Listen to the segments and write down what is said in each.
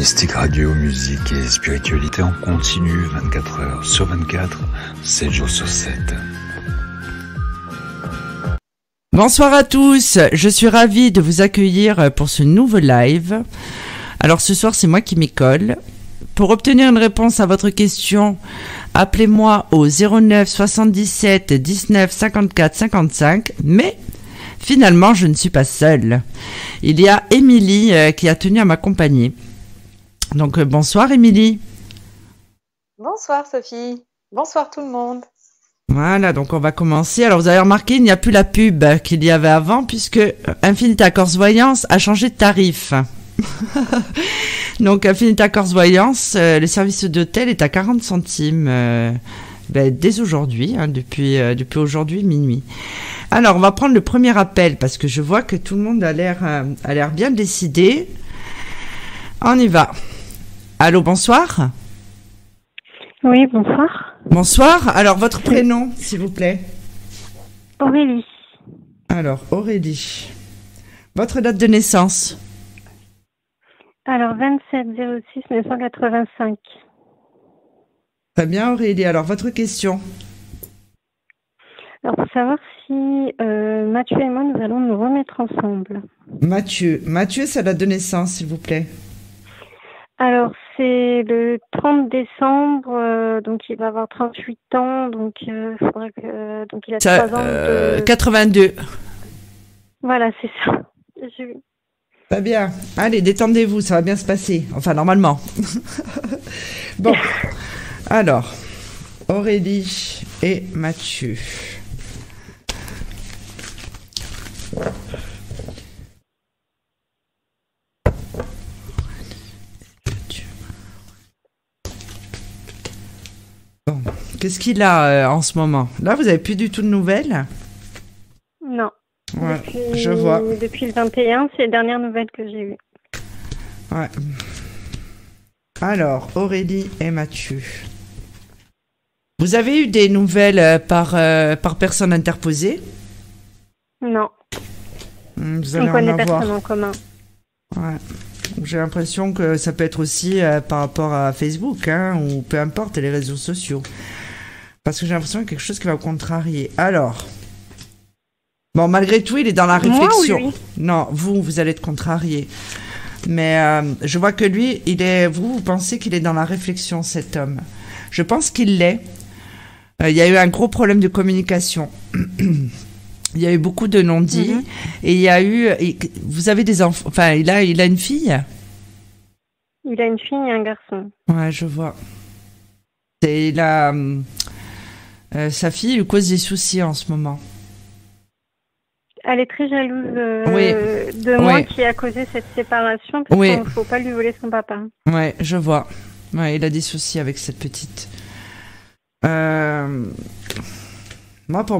Mystique Radio, musique et spiritualité en continu, 24 heures sur 24, 7 jours sur 7. Bonsoir à tous, je suis ravie de vous accueillir pour ce nouveau live. Alors ce soir, c'est moi qui m'y colle. Pour obtenir une réponse à votre question, appelez-moi au 09 77 19 54 55, mais finalement, je ne suis pas seule. Il y a Émilie qui a tenu à m'accompagner. Donc bonsoir Émilie. Bonsoir Sophie, bonsoir tout le monde. Voilà, donc on va commencer. Alors vous avez remarqué, il n'y a plus la pub qu'il y avait avant puisque Infinita Corse Voyance a changé de tarif. Donc Infinita Corse Voyance, le service d'hôtel est à 40 centimes dès aujourd'hui, depuis aujourd'hui minuit. Alors on va prendre le premier appel parce que je vois que tout le monde a l'air bien décidé. On y va. Allô, bonsoir. Oui, bonsoir. Bonsoir. Alors, votre prénom, s'il vous plaît. Aurélie. Alors, Aurélie. Votre date de naissance. Alors, 27-06-1985. Très bien, Aurélie. Alors, votre question. Alors, pour savoir si Mathieu et moi, nous allons nous remettre ensemble. Mathieu, sa date de naissance, s'il vous plaît. Alors, c'est le 30 décembre, donc il va avoir 38 ans, donc il faudrait que... Donc, il a 3 ans de... 82. Voilà, c'est ça. Pas bien. Allez, détendez-vous, ça va bien se passer. Enfin, normalement. Bon. Alors, Aurélie et Mathieu. Bon, qu'est-ce qu'il a en ce moment? Là, vous avez plus du tout de nouvelles? Non. Ouais, je vois. Depuis le 21, c'est les dernières nouvelles que j'ai eues. Ouais. Alors, Aurélie et Mathieu. Vous avez eu des nouvelles par personne interposée? Non. Vous allez on connaît en avoir. personne en commun. Ouais. J'ai l'impression que ça peut être aussi par rapport à Facebook, ou peu importe, les réseaux sociaux. Parce que j'ai l'impression qu'il y a quelque chose qui va vous contrarier. Alors, bon, malgré tout, il est dans la réflexion. Moi ou lui? Non, vous allez être contrarié. Mais je vois que lui, vous pensez qu'il est dans la réflexion, cet homme. Je pense qu'il l'est. Il y a eu un gros problème de communication. Il y a eu beaucoup de non-dits. Et il y a eu... Vous avez des enfants... Enfin, il a une fille? Il a une fille et un garçon. Ouais, je vois. Et sa fille lui cause des soucis en ce moment. Elle est très jalouse de Oui. moi qui a causé cette séparation parce qu'il ne faut pas lui voler son papa. Ouais, je vois. Ouais, il a des soucis avec cette petite. Pour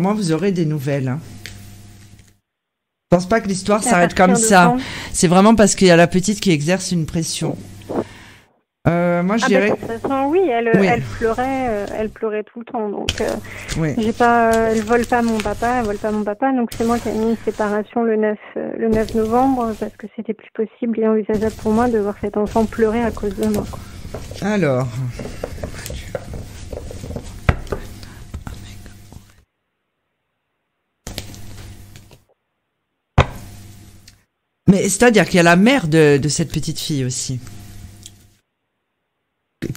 moi, vous aurez des nouvelles. Je pense pas que l'histoire s'arrête comme ça. C'est vraiment parce qu'il y a la petite qui exerce une pression. Moi, je dirais. De toute façon, oui, elle pleurait tout le temps. Donc, elle vole pas mon papa, Donc, c'est moi qui ai mis une séparation le 9 novembre parce que c'était plus possible et envisageable pour moi de voir cet enfant pleurer à cause de moi. Quoi. Alors. Mais c'est-à-dire qu'il y a la mère de cette petite fille aussi.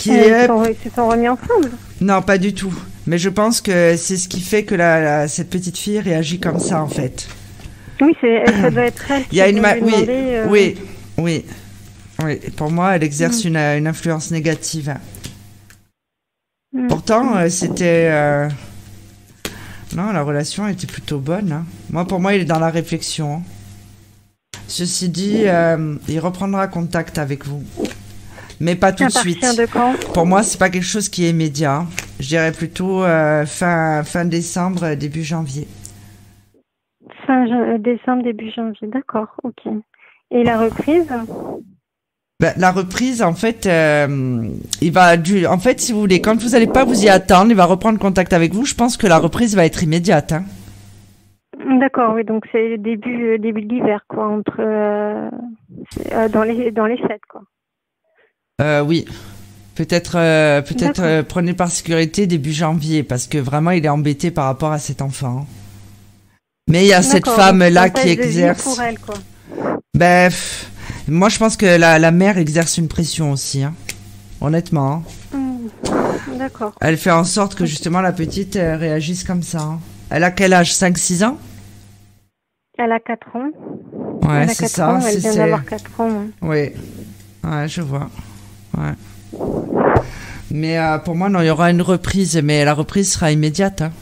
Ils se sont remis ensemble? Non, pas du tout. Mais je pense que c'est ce qui fait que cette petite fille réagit comme ça, en fait. Oui, ça doit être elle qui Oui. Pour moi, elle exerce une influence négative. Pourtant, c'était... Non, la relation était plutôt bonne. Pour moi, il est dans la réflexion. Ceci dit, il reprendra contact avec vous. Mais pas tout de suite. De quand? Pour moi, c'est pas quelque chose qui est immédiat. Je dirais plutôt fin décembre, début janvier. Fin décembre, début janvier, d'accord, ok. Et la reprise? La reprise, en fait, en fait, si vous voulez, quand vous n'allez pas vous y attendre, il va reprendre contact avec vous. Je pense que la reprise va être immédiate. D'accord, oui, donc c'est début de l'hiver, quoi, dans les fêtes, quoi. Oui. Peut-être prenez par sécurité début janvier, parce que vraiment, il est embêté par rapport à cet enfant. Mais il y a cette femme-là qui exerce... pour elle, quoi. Ben, moi, je pense que la mère exerce une pression aussi, hein. Honnêtement. D'accord. Elle fait en sorte que, justement, la petite réagisse comme ça. Hein. Elle a quel âge? 5-6 ans? Elle a 4 ans. Ouais, c'est ça. Elle vient d'avoir 4 ans. Oui. Ouais, je vois. Ouais. Mais pour moi, non, il y aura une reprise, mais la reprise sera immédiate. Hein.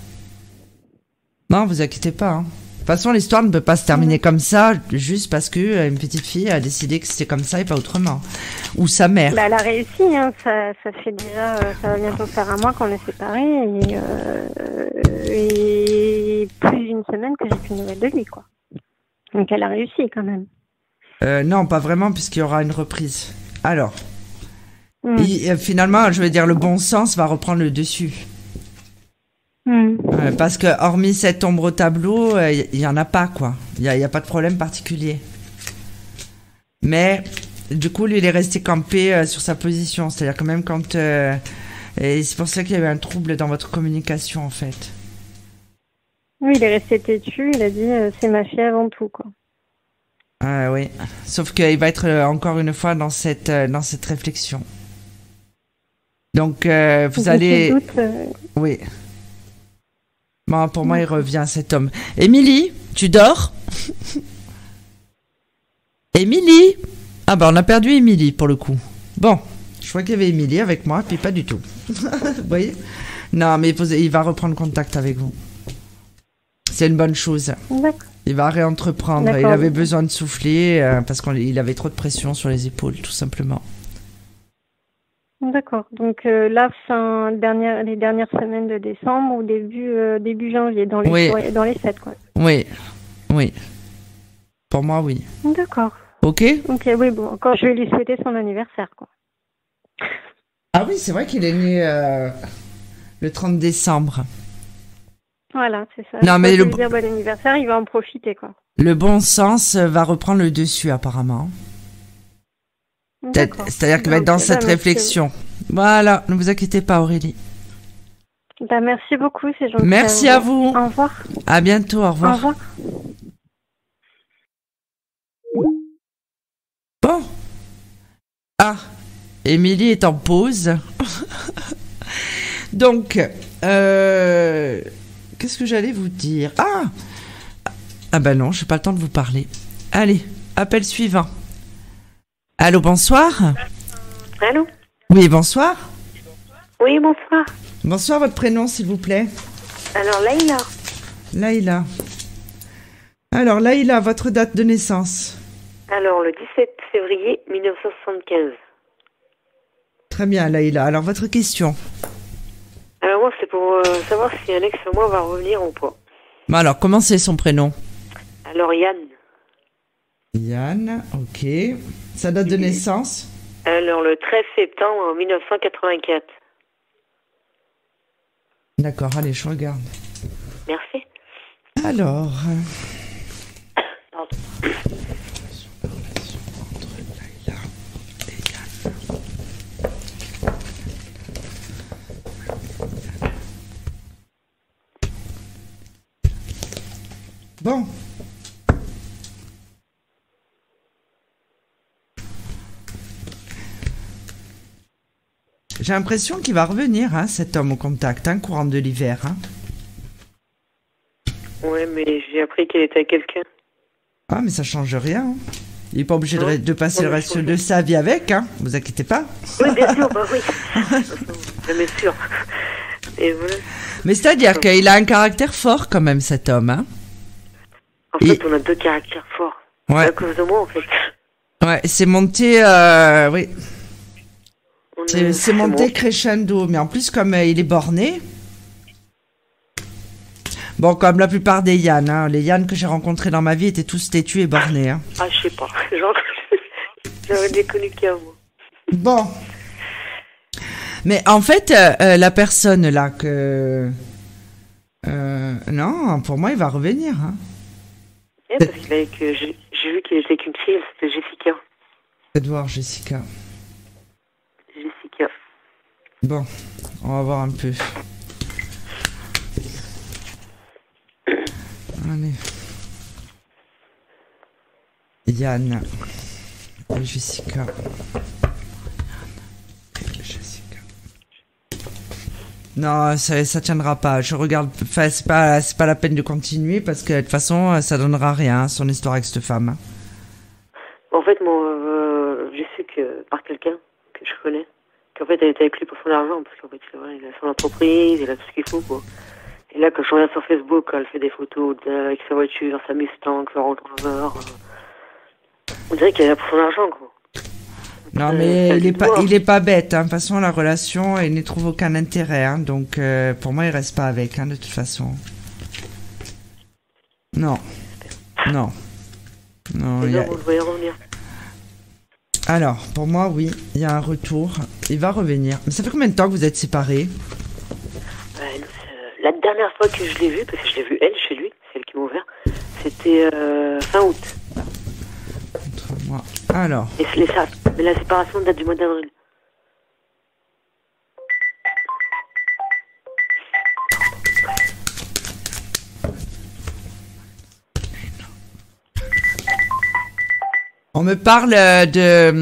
Non, vous inquiétez pas. Hein. De toute façon, l'histoire ne peut pas se terminer comme ça, juste parce que une petite fille a décidé que c'était comme ça et pas autrement. Ou sa mère. Bah, elle a réussi, hein. Ça fait déjà, ça va bientôt faire un mois qu'on est séparés et plus d'une semaine que j'ai plus de nouvelles de lui, quoi. Donc elle a réussi quand même. Non, pas vraiment, puisqu'il y aura une reprise. Alors, finalement, je veux dire, le bon sens va reprendre le dessus. Parce que hormis cette ombre au tableau, il y en a pas, quoi. Il y a pas de problème particulier. Mais du coup, lui, il est resté campé sur sa position. C'est-à-dire que même quand et c'est pour ça qu'il y a eu un trouble dans votre communication, en fait. Oui, il est resté têtu. Il a dit c'est ma fille avant tout, quoi. Oui. Sauf qu'il va être encore une fois dans cette réflexion. Donc vous allez. Oui. Bon, pour moi, il revient, cet homme. Émilie, tu dors? Émilie? Ah ben, on a perdu Émilie, pour le coup. Bon, je crois qu'il y avait Émilie avec moi, puis pas du tout. Vous voyez? Non, mais il va reprendre contact avec vous. C'est une bonne chose. D'accord. Il va réentreprendre. D'accord. Il avait besoin de souffler parce qu'il avait trop de pression sur les épaules, tout simplement. D'accord. Donc là, les dernières semaines de décembre ou début janvier, dans les 7, quoi. Oui, oui. Pour moi, oui. D'accord. Ok. Ok, oui, bon, quand je vais lui souhaiter son anniversaire, quoi. Ah oui, c'est vrai qu'il est né le 30 décembre. Voilà, c'est ça. Non, mais lui dire bon anniversaire, il va en profiter, quoi. Le bon sens va reprendre le dessus, apparemment. C'est-à-dire qu'il va être dans cette réflexion. Voilà, ne vous inquiétez pas, Aurélie. Bah, merci beaucoup, c'est gentil. Merci à vous. Au revoir. À bientôt, au revoir. Au revoir. Bon. Ah, Émilie est en pause. Donc, qu'est-ce que j'allais vous dire? Ah ben non, j'ai pas le temps de vous parler. Allez, appel suivant. Allô, bonsoir. Allô? Oui, bonsoir. Oui, bonsoir. Bonsoir, votre prénom, s'il vous plaît. Alors, Laïla. Laïla. Alors, Laïla, votre date de naissance? Alors, le 17 février 1975. Très bien, Laïla. Alors, votre question? Alors, moi, c'est pour savoir si un ex à moi va revenir ou pas. Bon, alors, comment c'est son prénom? Alors, Yann. Yann, ok. Sa date de naissance? Alors, le 13 septembre 1984. D'accord, allez, je regarde. Merci. Alors... Pardon. Bon. J'ai l'impression qu'il va revenir, hein, cet homme au contact, hein, courant de l'hiver. Hein. Ouais, mais j'ai appris qu'il était à quelqu'un. Ah, mais ça change rien. Hein. Il n'est pas obligé de passer le reste de sa vie avec, hein. Vous inquiétez pas. Oui, bien sûr, bah oui. Bien sûr. Et voilà. Mais c'est-à-dire qu'il a un caractère fort quand même, cet homme, hein. En fait, on a deux caractères forts. Ouais. C'est à cause de moi, en fait. Ouais, c'est monté, oui. C'est monté crescendo, mais en plus, comme il est borné... Bon, comme la plupart des Yann, hein. Les Yann que j'ai rencontrés dans ma vie étaient tous têtus et bornés, hein. Ah, je sais pas. J'aurais déconnu qu'à vous. Bon. Mais en fait, la personne là que... non, pour moi, il va revenir, hein. Parce que j'ai vu qu'il était qu'une fille, c'était Jessica. Faites voir, Jessica. Bon, on va voir un peu. Allez. Yann et Jessica. Non, ça tiendra pas. Je regarde. Enfin, c'est pas la peine de continuer parce que de toute façon, ça donnera rien, son histoire avec cette femme. En fait, moi, je sais que par quelqu'un que je connais, qu'en fait, elle était avec lui pour son argent, parce qu'en fait, c'est vrai, il a son entreprise, il a tout ce qu'il faut, quoi. Et là, quand je regarde sur Facebook, elle fait des photos avec sa voiture, sa Mustang, sa Range Rover. On dirait qu'elle est là pour son argent, quoi. Non, mais il est pas bête. Hein. De toute façon, la relation, il n'y trouve aucun intérêt. Hein. Donc, pour moi, il reste pas avec, hein, de toute façon. Non. Non. Non. Vous le voyez revenir. Alors, pour moi, oui, il y a un retour. Il va revenir. Mais ça fait combien de temps que vous êtes séparés? La dernière fois que je l'ai vue, parce que je l'ai vue elle, chez lui, c'est elle qui m'a ouvert, c'était fin août. Entre moi. Alors. Mais la séparation date du mois d'avril. On me parle de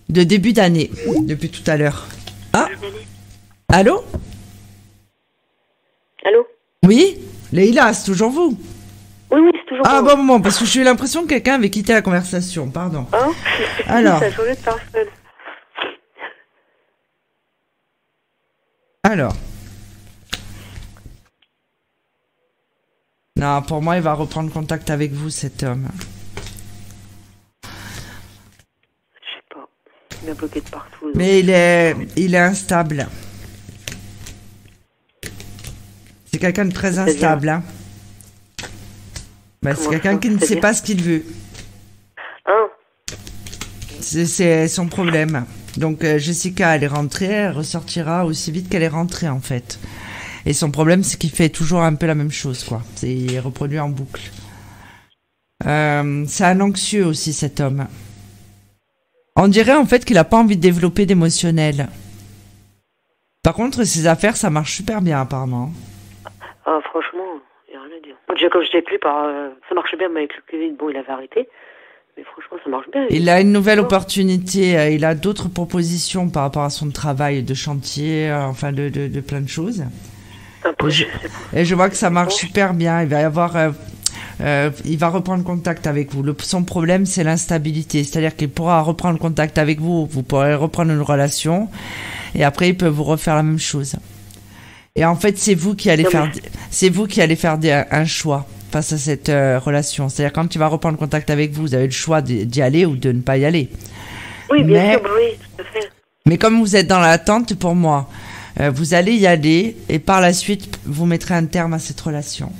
début d'année, depuis tout à l'heure. Ah. Allô? Allô? Oui? Leïla, c'est toujours vous? Oui, c'est toujours vous. Ah, bon moment, parce que j'ai eu l'impression que quelqu'un avait quitté la conversation, pardon. Hein? Alors. Ça a changé de personne. Alors. Non, pour moi, il va reprendre contact avec vous, cet homme. Je sais pas. Il m'a bloqué de partout. Donc. Mais il est instable. C'est quelqu'un de très instable, hein. Bah, c'est quelqu'un qui ne sait pas ce qu'il veut. Hein? C'est son problème. Donc, Jessica, elle est rentrée, elle ressortira aussi vite qu'elle est rentrée, en fait. Et son problème, c'est qu'il fait toujours un peu la même chose, quoi. Il reproduit en boucle. C'est un anxieux aussi, cet homme. On dirait, en fait, qu'il a pas envie de développer d'émotionnel. Par contre, ses affaires, ça marche super bien, apparemment. Ah, franchement, il n'y a rien à dire. Déjà, quand j'étais plus ça marchait bien, mais avec le Covid, bon, il avait arrêté. Mais franchement, ça marche bien. Il a une nouvelle opportunité. Il a d'autres propositions par rapport à son travail de chantier, enfin, de plein de choses. Et je vois que ça marche super bien. Il va y avoir... il va reprendre contact avec vous. Son problème, c'est l'instabilité. C'est-à-dire qu'il pourra reprendre contact avec vous. Vous pourrez reprendre une relation. Et après, il peut vous refaire la même chose. Et en fait, c'est vous qui allez faire un choix face à cette relation. C'est-à-dire quand il va reprendre contact avec vous, vous avez le choix d'y aller ou de ne pas y aller. Oui, bien sûr, oui, tout à fait. Mais comme vous êtes dans l'attente, pour moi, vous allez y aller et par la suite, vous mettrez un terme à cette relation.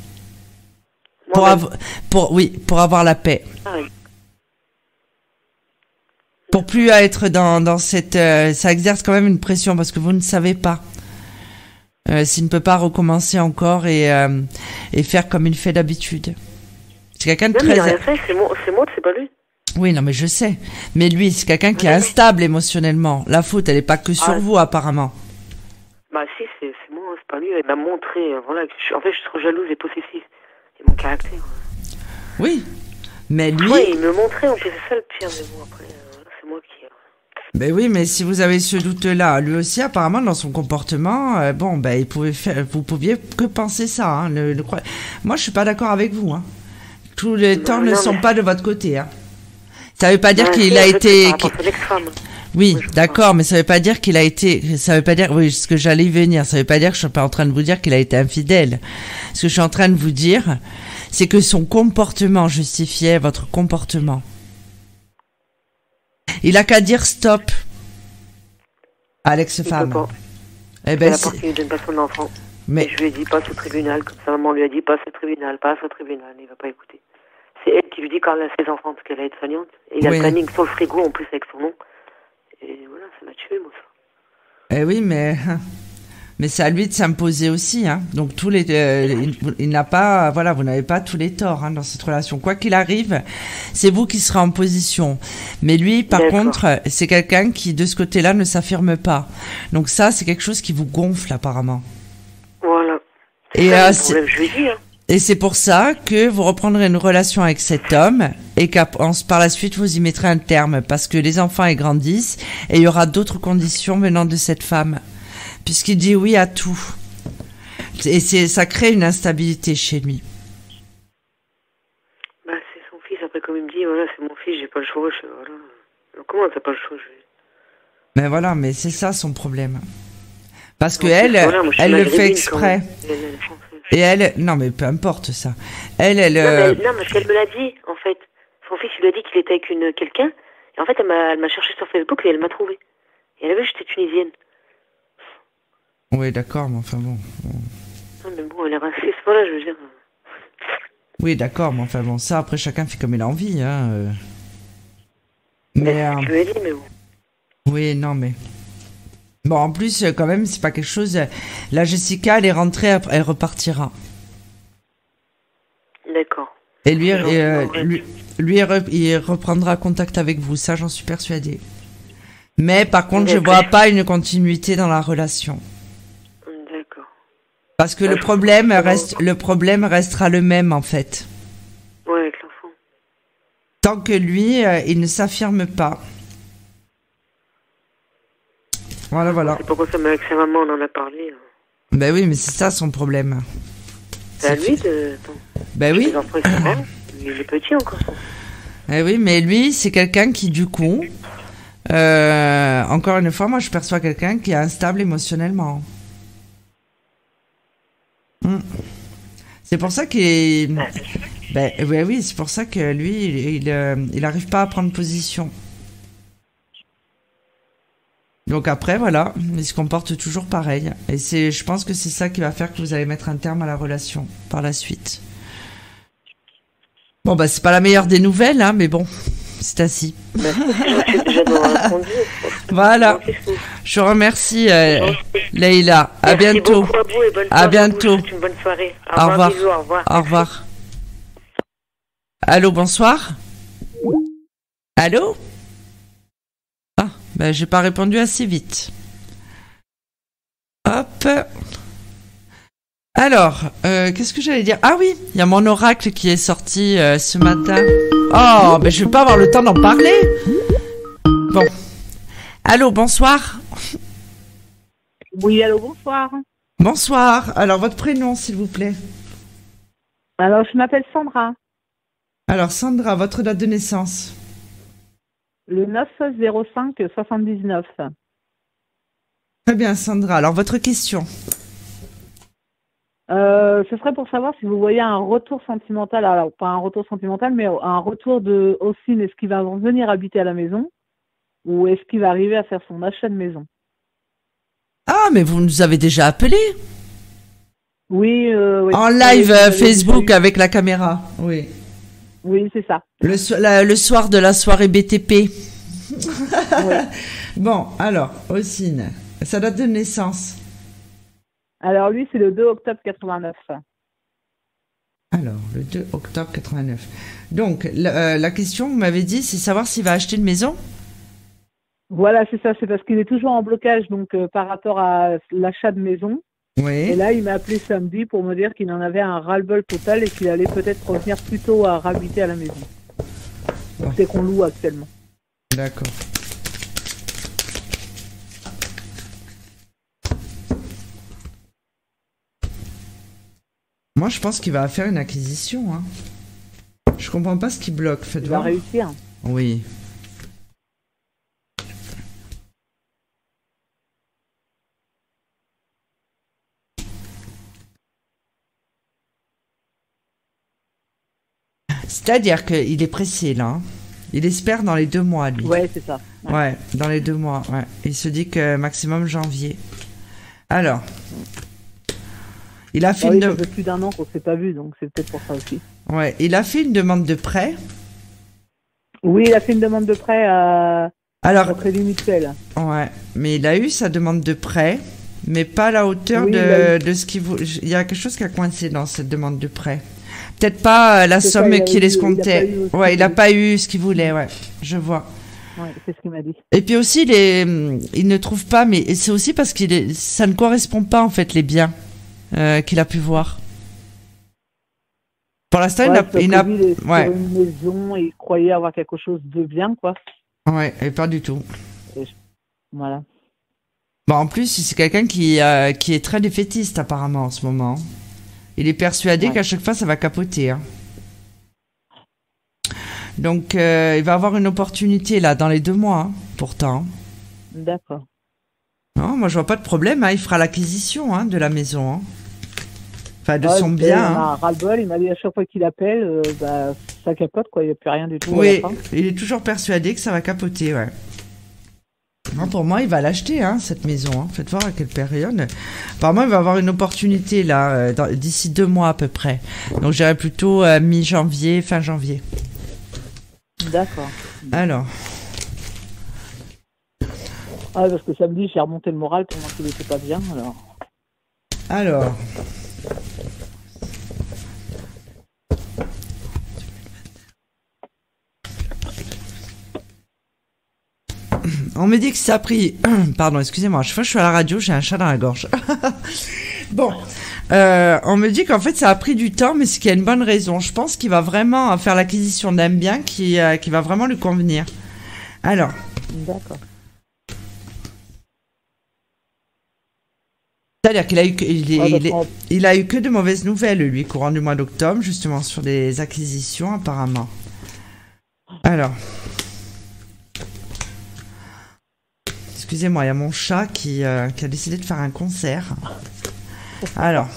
Pour avoir la paix. Ah oui. Pour plus être dans cette... ça exerce quand même une pression parce que vous ne savez pas s'il ne peut pas recommencer encore et faire comme il fait d'habitude. C'est quelqu'un de très... Il a rien fait, c'est moi, c'est pas lui. Oui, non, mais je sais. Mais lui, c'est quelqu'un qui est instable émotionnellement. La faute, elle n'est pas que sur vous, apparemment. Bah si, c'est moi, c'est pas lui. Il m'a montré, voilà, en fait, je suis trop jalouse et possessive. Et mon caractère. Oui, mais lui... Oui, il me montrait, en plus, c'est ça le pire, mais bon, après, c'est moi qui... Ben oui, mais si vous avez ce doute-là, lui aussi, apparemment, dans son comportement, vous pouviez que penser ça. Hein, Moi, je suis pas d'accord avec vous. Hein. Tous les temps ne sont pas de votre côté. Hein. Ça veut pas dire qu'il a été... Oui, d'accord, mais ça veut pas dire qu'il a été... Ça veut pas dire... Oui, ce que j'allais y venir, ça veut pas dire que je suis pas en train de vous dire qu'il a été infidèle. Ce que je suis en train de vous dire, c'est que son comportement justifiait votre comportement. Il a qu'à dire stop à l'ex-femme. Eh ben, parce qu'il ne donne pas son enfant. Mais je lui ai dit passe au tribunal, comme sa maman lui a dit passe au tribunal, il va pas écouter. C'est elle qui lui dit quand elle a ses enfants parce qu'elle est soignante. Et il a le planning sur le frigo en plus avec son nom. Et voilà, ça m'a tué moi ça. Eh oui, mais Mais c'est à lui de s'imposer aussi, hein. Donc il n'a pas, voilà, vous n'avez pas tous les torts, hein, dans cette relation. Quoi qu'il arrive, c'est vous qui serez en position. Mais lui, par contre, c'est quelqu'un qui, de ce côté-là, ne s'affirme pas. Donc ça, c'est quelque chose qui vous gonfle, apparemment. Voilà. Et je lui dis, hein. Et c'est pour ça que vous reprendrez une relation avec cet homme et par la suite vous y mettrez un terme parce que les enfants ils grandissent et il y aura d'autres conditions venant de cette femme puisqu'il dit oui à tout. Et ça crée une instabilité chez lui. Bah c'est son fils, après comme il me dit, voilà c'est mon fils, j'ai pas le choix, voilà. Comment t'as pas le choix Mais voilà, mais c'est ça son problème. Parce que elle le fait exprès. Et elle, non mais peu importe ça. Elle. Non, parce qu'elle me l'a dit, en fait. Son fils, il lui a dit qu'il était avec quelqu'un. Et en fait, elle m'a cherché sur Facebook et elle m'a trouvé. Et elle avait vu que j'étais tunisienne. Oui, d'accord, mais enfin bon. Non, mais bon, elle est raciste, voilà, je veux dire. Oui, d'accord, mais enfin bon, ça, après, chacun fait comme il a envie, hein. Mais. Je lui ai dit, mais bon. Oui, non, mais. Bon, en plus, quand même, c'est pas quelque chose. La Jessica, elle est rentrée, elle repartira. D'accord. Et lui, il reprendra contact avec vous, ça, j'en suis persuadée. Mais par contre, je vois pas une continuité dans la relation. D'accord. Parce que le problème restera le même, en fait. Ouais, avec l'enfant. Tant que lui, il ne s'affirme pas. Voilà. C'est pourquoi ça avec sa maman, on en a parlé. Ben oui, mais c'est ça son problème. C'est à lui de... Ben oui. Il est petit encore. Eh oui, mais lui, c'est quelqu'un qui, du coup... encore une fois, moi, je perçois quelqu'un qui est instable émotionnellement. C'est pour ça qu'il... oui, c'est pour ça que lui, il arrive pas à prendre position. Donc après, voilà, il se comporte toujours pareil. Et je pense que c'est ça qui va faire que vous allez mettre un terme à la relation par la suite. Bon, bah, c'est pas la meilleure des nouvelles, hein, mais bon, c'est ainsi. Voilà. Je vous remercie, Leïla. À bientôt. À bientôt. Une bonne soirée. Au revoir. Bisous, au revoir. Au revoir. Allô, bonsoir. Allô? Ah, ben j'ai pas répondu assez vite. Hop. Alors, qu'est-ce que j'allais dire? Ah oui, il y a mon oracle qui est sorti ce matin. Oh, ben je vais pas avoir le temps d'en parler. Bon. Allô, bonsoir. Oui, allô, bonsoir. Bonsoir. Alors, votre prénom, s'il vous plaît. Alors, je m'appelle Sandra. Alors, Sandra, votre date de naissance? Le 9/05/79. Très bien, Sandra. Alors, votre question? Ce serait pour savoir si vous voyez un retour sentimental, alors pas un retour sentimental, mais un retour de Ossine. Est-ce qu'il va venir habiter à la maison ou est-ce qu'il va arriver à faire son achat de maison? Ah, mais vous nous avez déjà appelé? Oui. En live Facebook avec la caméra, oui. Oui, c'est ça. Le soir de la soirée BTP. Oui. Bon, alors, Ossine, sa date de naissance? Alors, lui, c'est le 2 octobre 89. Alors, le 2 octobre 89. Donc, la question, vous m'avez dit, c'est savoir s'il va acheter une maison? Voilà, c'est ça. C'est parce qu'il est toujours en blocage donc par rapport à l'achat de maison. Oui. Et là, il m'a appelé samedi pour me dire qu'il en avait un ras-le-bol total et qu'il allait peut-être revenir plus tôt à habiter à la maison. Donc, c'est qu'on loue actuellement. D'accord. Moi, je pense qu'il va faire une acquisition. Hein. Je comprends pas ce qui bloque. Faites voir. Il va réussir. Oui. C'est-à-dire qu'il est pressé, là. Hein. Il espère dans les 2 mois, lui. Ouais, c'est ça. Ouais, dans les 2 mois, ouais. Il se dit que maximum janvier. Alors, il a fait ça fait plus d'1 an qu'on s'est pas vu, donc c'est peut-être pour ça aussi. Ouais, il a fait une demande de prêt. Oui, il a fait une demande de prêt à Crédit Mutuel. Ouais, mais il a eu sa demande de prêt. mais pas à la hauteur de ce qu'il voulait. Il y a quelque chose qui a coincé dans cette demande de prêt. Peut-être pas la somme qu'il escomptait. Ouais, il n'a pas eu ce qu'il voulait, ouais. Je vois. Ouais, c'est ce qu'il m'a dit. Et puis aussi, il ne trouve pas, mais c'est aussi parce ça ne correspond pas, en fait, les biens qu'il a pu voir. Pour l'instant, il n'a ouais. Une maison, il croyait avoir quelque chose de bien, quoi. Ouais, et pas du tout. Voilà. Bon, en plus, c'est quelqu'un qui est très défaitiste, apparemment, en ce moment. Il est persuadé qu'à chaque fois, ça va capoter. Hein. Donc, il va avoir une opportunité, là, dans les 2 mois, hein, pourtant. D'accord. Non, moi, je vois pas de problème. Hein. Il fera l'acquisition de la maison. Hein. Enfin, de son bien. Il a ras-le-bol. Il m'a dit à chaque fois qu'il appelle, ça capote, quoi. Il n'y a plus rien du tout. Oui, il est toujours persuadé que ça va capoter, ouais. Non, pour moi, il va l'acheter, cette maison. Hein. Faites voir à quelle période. Apparemment, il va avoir une opportunité, là, d'ici 2 mois à peu près. Donc, je dirais plutôt mi-janvier, fin janvier. D'accord. Alors. Ah, parce que samedi, j'ai remonté le moral pour moi qu'il n'était pas bien, Alors. On me dit que ça a pris... Pardon, excusez-moi, à chaque fois que je suis à la radio, j'ai un chat dans la gorge. Bon, on me dit qu'en fait, ça a pris du temps, mais c'est qu'il y a une bonne raison. Je pense qu'il va vraiment faire l'acquisition d'un bien qui va vraiment lui convenir. Alors. D'accord. C'est-à-dire qu'il a eu, il a eu que de mauvaises nouvelles, lui, courant du mois d'octobre, justement, sur des acquisitions, apparemment. Alors... Excusez-moi, il y a mon chat qui a décidé de faire un concert. Alors.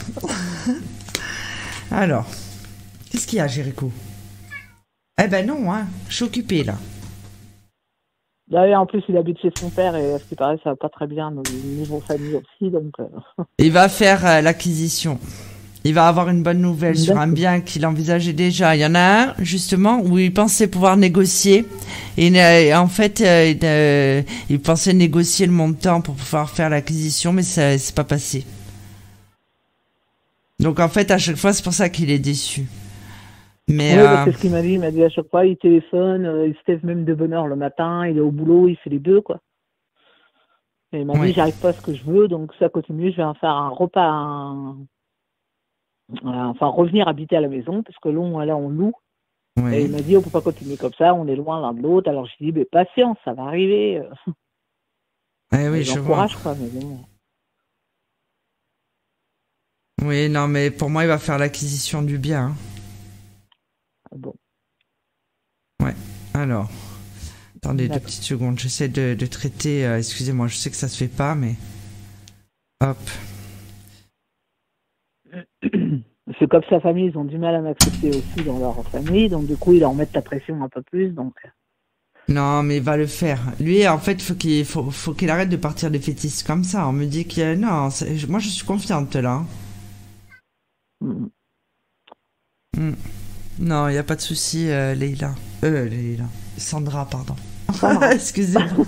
Qu'est-ce qu'il y a, Jéricho? Eh ben non, je suis occupée, là. Là, en plus, il habite chez son père et à ce qui paraît, ça va pas très bien, niveau famille aussi, donc... Il va faire l'acquisition. Il va avoir une bonne nouvelle sur un bien qu'il envisageait déjà. Il y en a un, justement, où il pensait pouvoir négocier. Et en fait, il pensait négocier le montant pour pouvoir faire l'acquisition, mais ça c'est pas passé. Donc, en fait, à chaque fois, c'est pour ça qu'il est déçu. Mais, c'est ce qu'il m'a dit. Il m'a dit à chaque fois, il téléphone, il se lève même de bonne heure le matin, il est au boulot, il fait les 2, quoi. Et il m'a dit, j'arrive pas à ce que je veux, donc ça continue, je vais en faire un repas, revenir habiter à la maison, parce que là, on loue. Oui. Et il m'a dit, on peut pas continuer comme ça, on est loin l'un de l'autre. Alors, je dis, patience, ça va arriver. Oui, je vois. Quoi, mais bon. Oui, non, mais pour moi, il va faire l'acquisition du bien. Ah bon. Ouais, alors. Attendez 2 petites secondes, j'essaie de traiter, excusez-moi, je sais que ça se fait pas, mais... Hop. C'est comme sa famille, ils ont du mal à m'accepter aussi dans leur famille, donc du coup, ils leur mettent la pression un peu plus, donc... Non, mais il va le faire. Lui, en fait, faut qu'il arrête de partir des fétiches comme ça. On me dit que... Non, moi, je suis confiante, là. Non, il n'y a pas de souci, Leïla. Leïla. Sandra, pardon. Excusez-moi.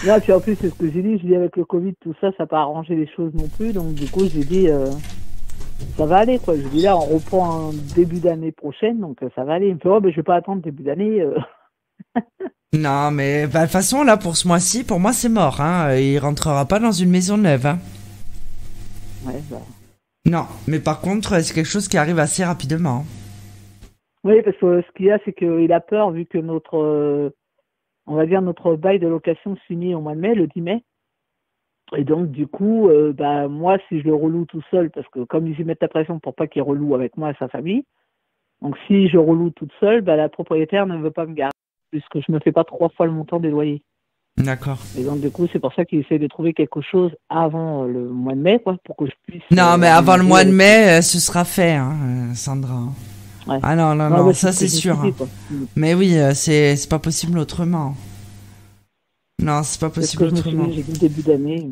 Non, puis en plus, c'est ce que j'ai dit. Je dis avec le Covid, tout ça, ça n'a pas arrangé les choses non plus. Donc, du coup, j'ai dit, ça va aller, quoi. Je dis là, on reprend un début d'année prochaine, donc ça va aller. Il me fait, je ne vais pas attendre début d'année. Non, mais de toute façon, là, pour ce mois-ci, pour moi, c'est mort. Il rentrera pas dans une maison neuve. Ouais, bah. Non, mais par contre, c'est quelque chose qui arrive assez rapidement. Oui, parce que ce qu'il y a, c'est qu'il a peur, vu que notre bail de location se finit au mois de mai, le 10 mai. Et donc, du coup, moi, si je le reloue tout seul, parce que comme ils y mettent la pression pour pas qu'il reloue avec moi et sa famille, donc si je reloue toute seule, la propriétaire ne veut pas me garder, puisque je me fais pas 3 fois le montant des loyers. D'accord. Et donc, du coup, c'est pour ça qu'il essaie de trouver quelque chose avant le mois de mai, quoi, pour que je puisse... Non, mais avant le mois de mai, ce sera fait, Sandra. Ouais. Ah non, ça c'est sûr. Mais oui, c'est pas possible autrement. Non, c'est pas possible autrement. J'ai dit début d'année.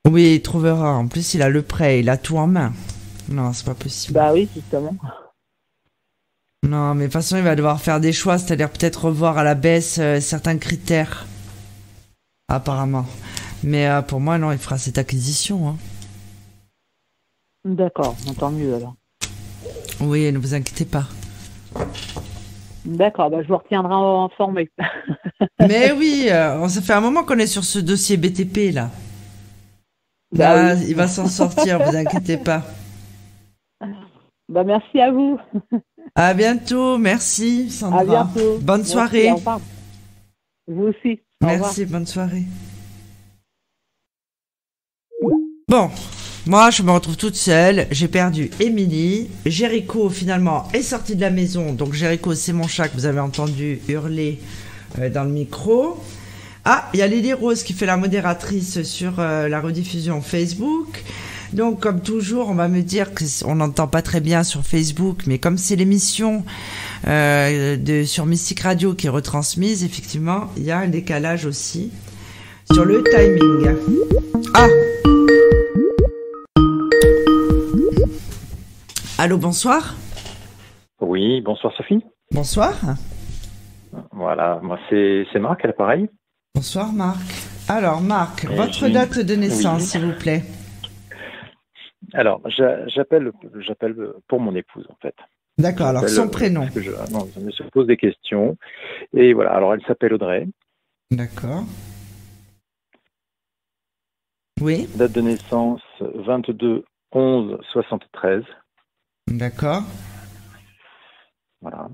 Oui, il trouvera. En plus, il a le prêt, il a tout en main. Non, c'est pas possible. Bah oui, justement. Non, mais de toute façon, il va devoir faire des choix, c'est-à-dire peut-être revoir à la baisse certains critères apparemment. Mais pour moi, non, il fera cette acquisition. Hein. D'accord, tant mieux alors. Oui, ne vous inquiétez pas. D'accord, je vous retiendrai informé. Mais oui, ça fait un moment qu'on est sur ce dossier BTP là. Bah, oui. Il va s'en sortir, vous inquiétez pas. Merci à vous. À bientôt, merci Sandra. À bientôt. Bonne soirée. Au revoir. Vous aussi. Merci, bonne soirée. Bon, moi je me retrouve toute seule, j'ai perdu Émilie, Jéricho finalement est sorti de la maison, donc Jéricho c'est mon chat que vous avez entendu hurler dans le micro. Ah, il y a Lily Rose qui fait la modératrice sur la rediffusion Facebook. Donc, comme toujours, on va me dire qu'on n'entend pas très bien sur Facebook, mais comme c'est l'émission sur Mystique Radio qui est retransmise, effectivement, il y a un décalage aussi sur le timing. Ah! Allô, bonsoir. Oui, bonsoir Sophie. Bonsoir. Voilà, moi c'est Marc à l'appareil. Bonsoir Marc. Alors Marc, votre date de naissance, s'il vous plaît. Alors, j'appelle pour mon épouse, en fait. D'accord, alors son prénom. Je me pose des questions. Et voilà, alors elle s'appelle Audrey. D'accord. Oui. Date de naissance 22/11/73. D'accord. Voilà.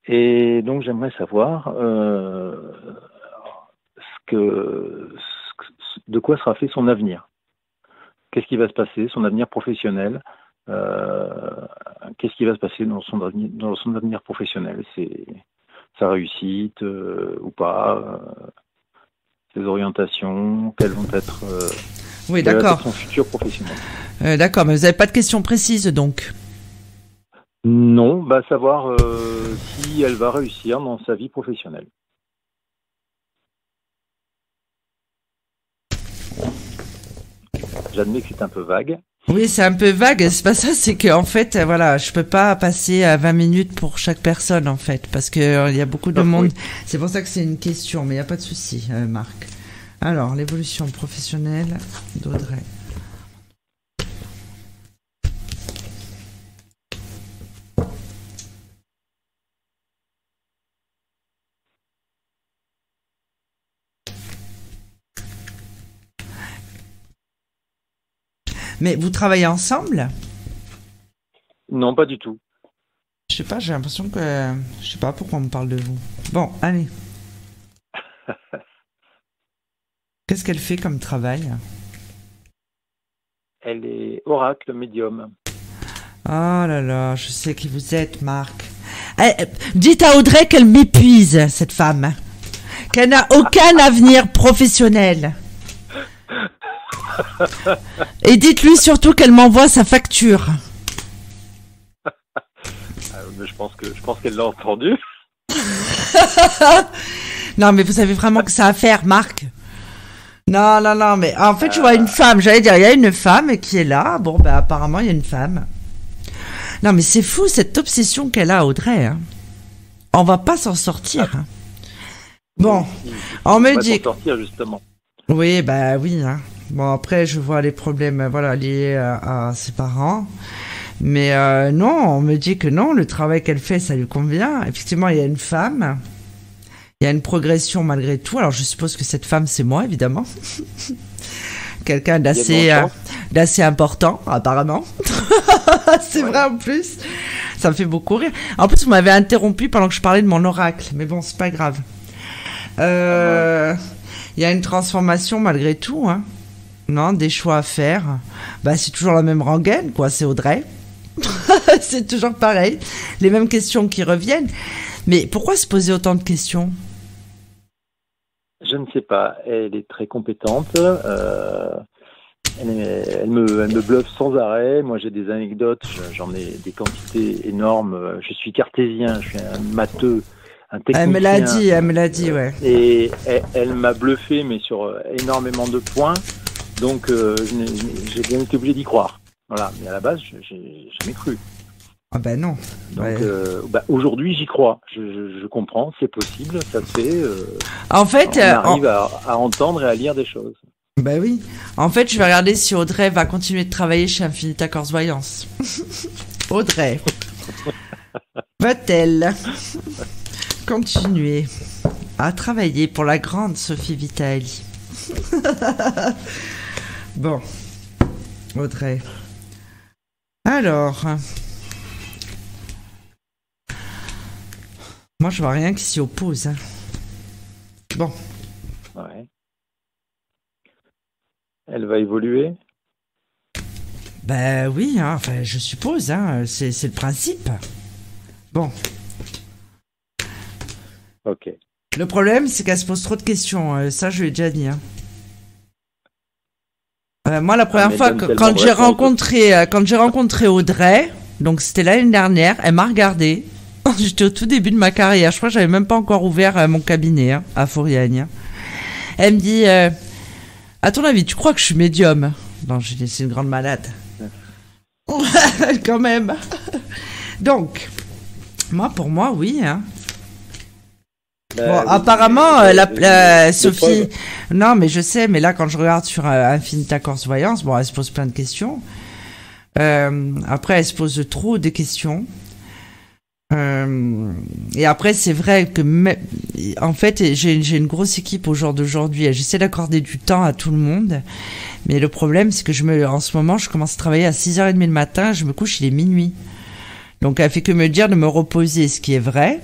Et donc, j'aimerais savoir de quoi sera fait son avenir. Qu'est-ce qui va se passer, son avenir professionnel, qu'est-ce qui va se passer dans son avenir professionnel, c'est sa réussite ou pas, ses orientations, quelles vont être oui, d'accord. son futur professionnel. D'accord, mais vous n'avez pas de questions précises donc? Non, savoir si elle va réussir dans sa vie professionnelle. J'admets que c'est un peu vague. Oui, c'est un peu vague. C'est pas ça, c'est que en fait, voilà, je peux pas passer à 20 minutes pour chaque personne en fait, parce que il y a beaucoup de monde. Oui. C'est pour ça que c'est une question, mais il y a pas de souci, Marc. Alors, l'évolution professionnelle d'Audrey. Mais vous travaillez ensemble? Non, pas du tout. Je sais pas, j'ai l'impression que... Je sais pas pourquoi on me parle de vous. Bon, allez. Qu'est-ce qu'elle fait comme travail? Elle est oracle médium. Oh là là, je sais qui vous êtes, Marc. Dites à Audrey qu'elle m'épuise, cette femme. Qu'elle n'a aucun avenir professionnel. Et dites-lui surtout qu'elle m'envoie sa facture. Je pense qu'elle l'a entendu. Non, mais vous savez vraiment que ça à faire, Marc. Non, mais en fait, je vois une femme. J'allais dire, il y a une femme qui est là. Bon, apparemment, il y a une femme. Non, mais c'est fou, cette obsession qu'elle a, Audrey. Hein. On va pas s'en sortir. Hein. Bon, on me dit... s'en sortir, justement. Oui, oui, hein. Bon, après, je vois les problèmes liés à ses parents. Mais non, on me dit que non, le travail qu'elle fait, ça lui convient. Effectivement, il y a une femme. Il y a une progression malgré tout. Alors, je suppose que cette femme, c'est moi, évidemment. Quelqu'un d'assez important, apparemment. C'est vrai, en plus. Ça me fait beaucoup rire. En plus, vous m'avez interrompu pendant que je parlais de mon oracle. Mais bon, c'est pas grave. Il y a une transformation malgré tout, hein. Non, des choix à faire. C'est toujours la même rengaine, quoi. C'est Audrey. C'est toujours pareil. Les mêmes questions qui reviennent. Mais pourquoi se poser autant de questions? Je ne sais pas. Elle est très compétente. Elle me bluffe sans arrêt. Moi, j'ai des anecdotes. J'en ai des quantités énormes. Je suis cartésien. Je suis un matheux. Un technicien. Elle me l'a dit, ouais. Et elle m'a bluffé, mais sur énormément de points. Donc, j'ai bien été obligé d'y croire. Voilà. Mais à la base, j'ai jamais cru. Ah ben non. Donc aujourd'hui, j'y crois. Je comprends, c'est possible, ça se fait. En fait, on arrive à entendre et à lire des choses. Ben oui. En fait, je vais regarder si Audrey va continuer de travailler chez Infinita Corse Voyance. Audrey. Va-t-elle continuer à travailler pour la grande Sophie Vitali? Bon. Audrey. Alors. Moi, je vois rien qui s'y oppose. Hein. Bon. Ouais. Elle va évoluer? Ben oui, hein, enfin, je suppose, hein, c'est le principe. Bon. Ok. Le problème, c'est qu'elle se pose trop de questions. Ça, je l'ai déjà dit. Hein. Moi, la première fois, quand j'ai rencontré Audrey, donc c'était l'année dernière, elle m'a regardé. J'étais au tout début de ma carrière. Je crois que j'avais même pas encore ouvert mon cabinet hein, à Fouriagne. Hein. Elle me dit, à ton avis, tu crois que je suis médium? Non, j'ai dit, c'est une grande malade. Quand même. Donc, pour moi, oui. Hein. Bon, apparemment, Sophie... Non, mais je sais, mais là, quand je regarde sur Infinita Corse Voyance, bon, elle se pose plein de questions. Après, elle se pose trop de questions. Et après, c'est vrai que... En fait, j'ai une grosse équipe au jour d'aujourd'hui. J'essaie d'accorder du temps à tout le monde. Mais le problème, c'est que en ce moment, je commence à travailler à 6h30 le matin. Je me couche, il est minuit. Donc, elle fait que me dire de me reposer, ce qui est vrai.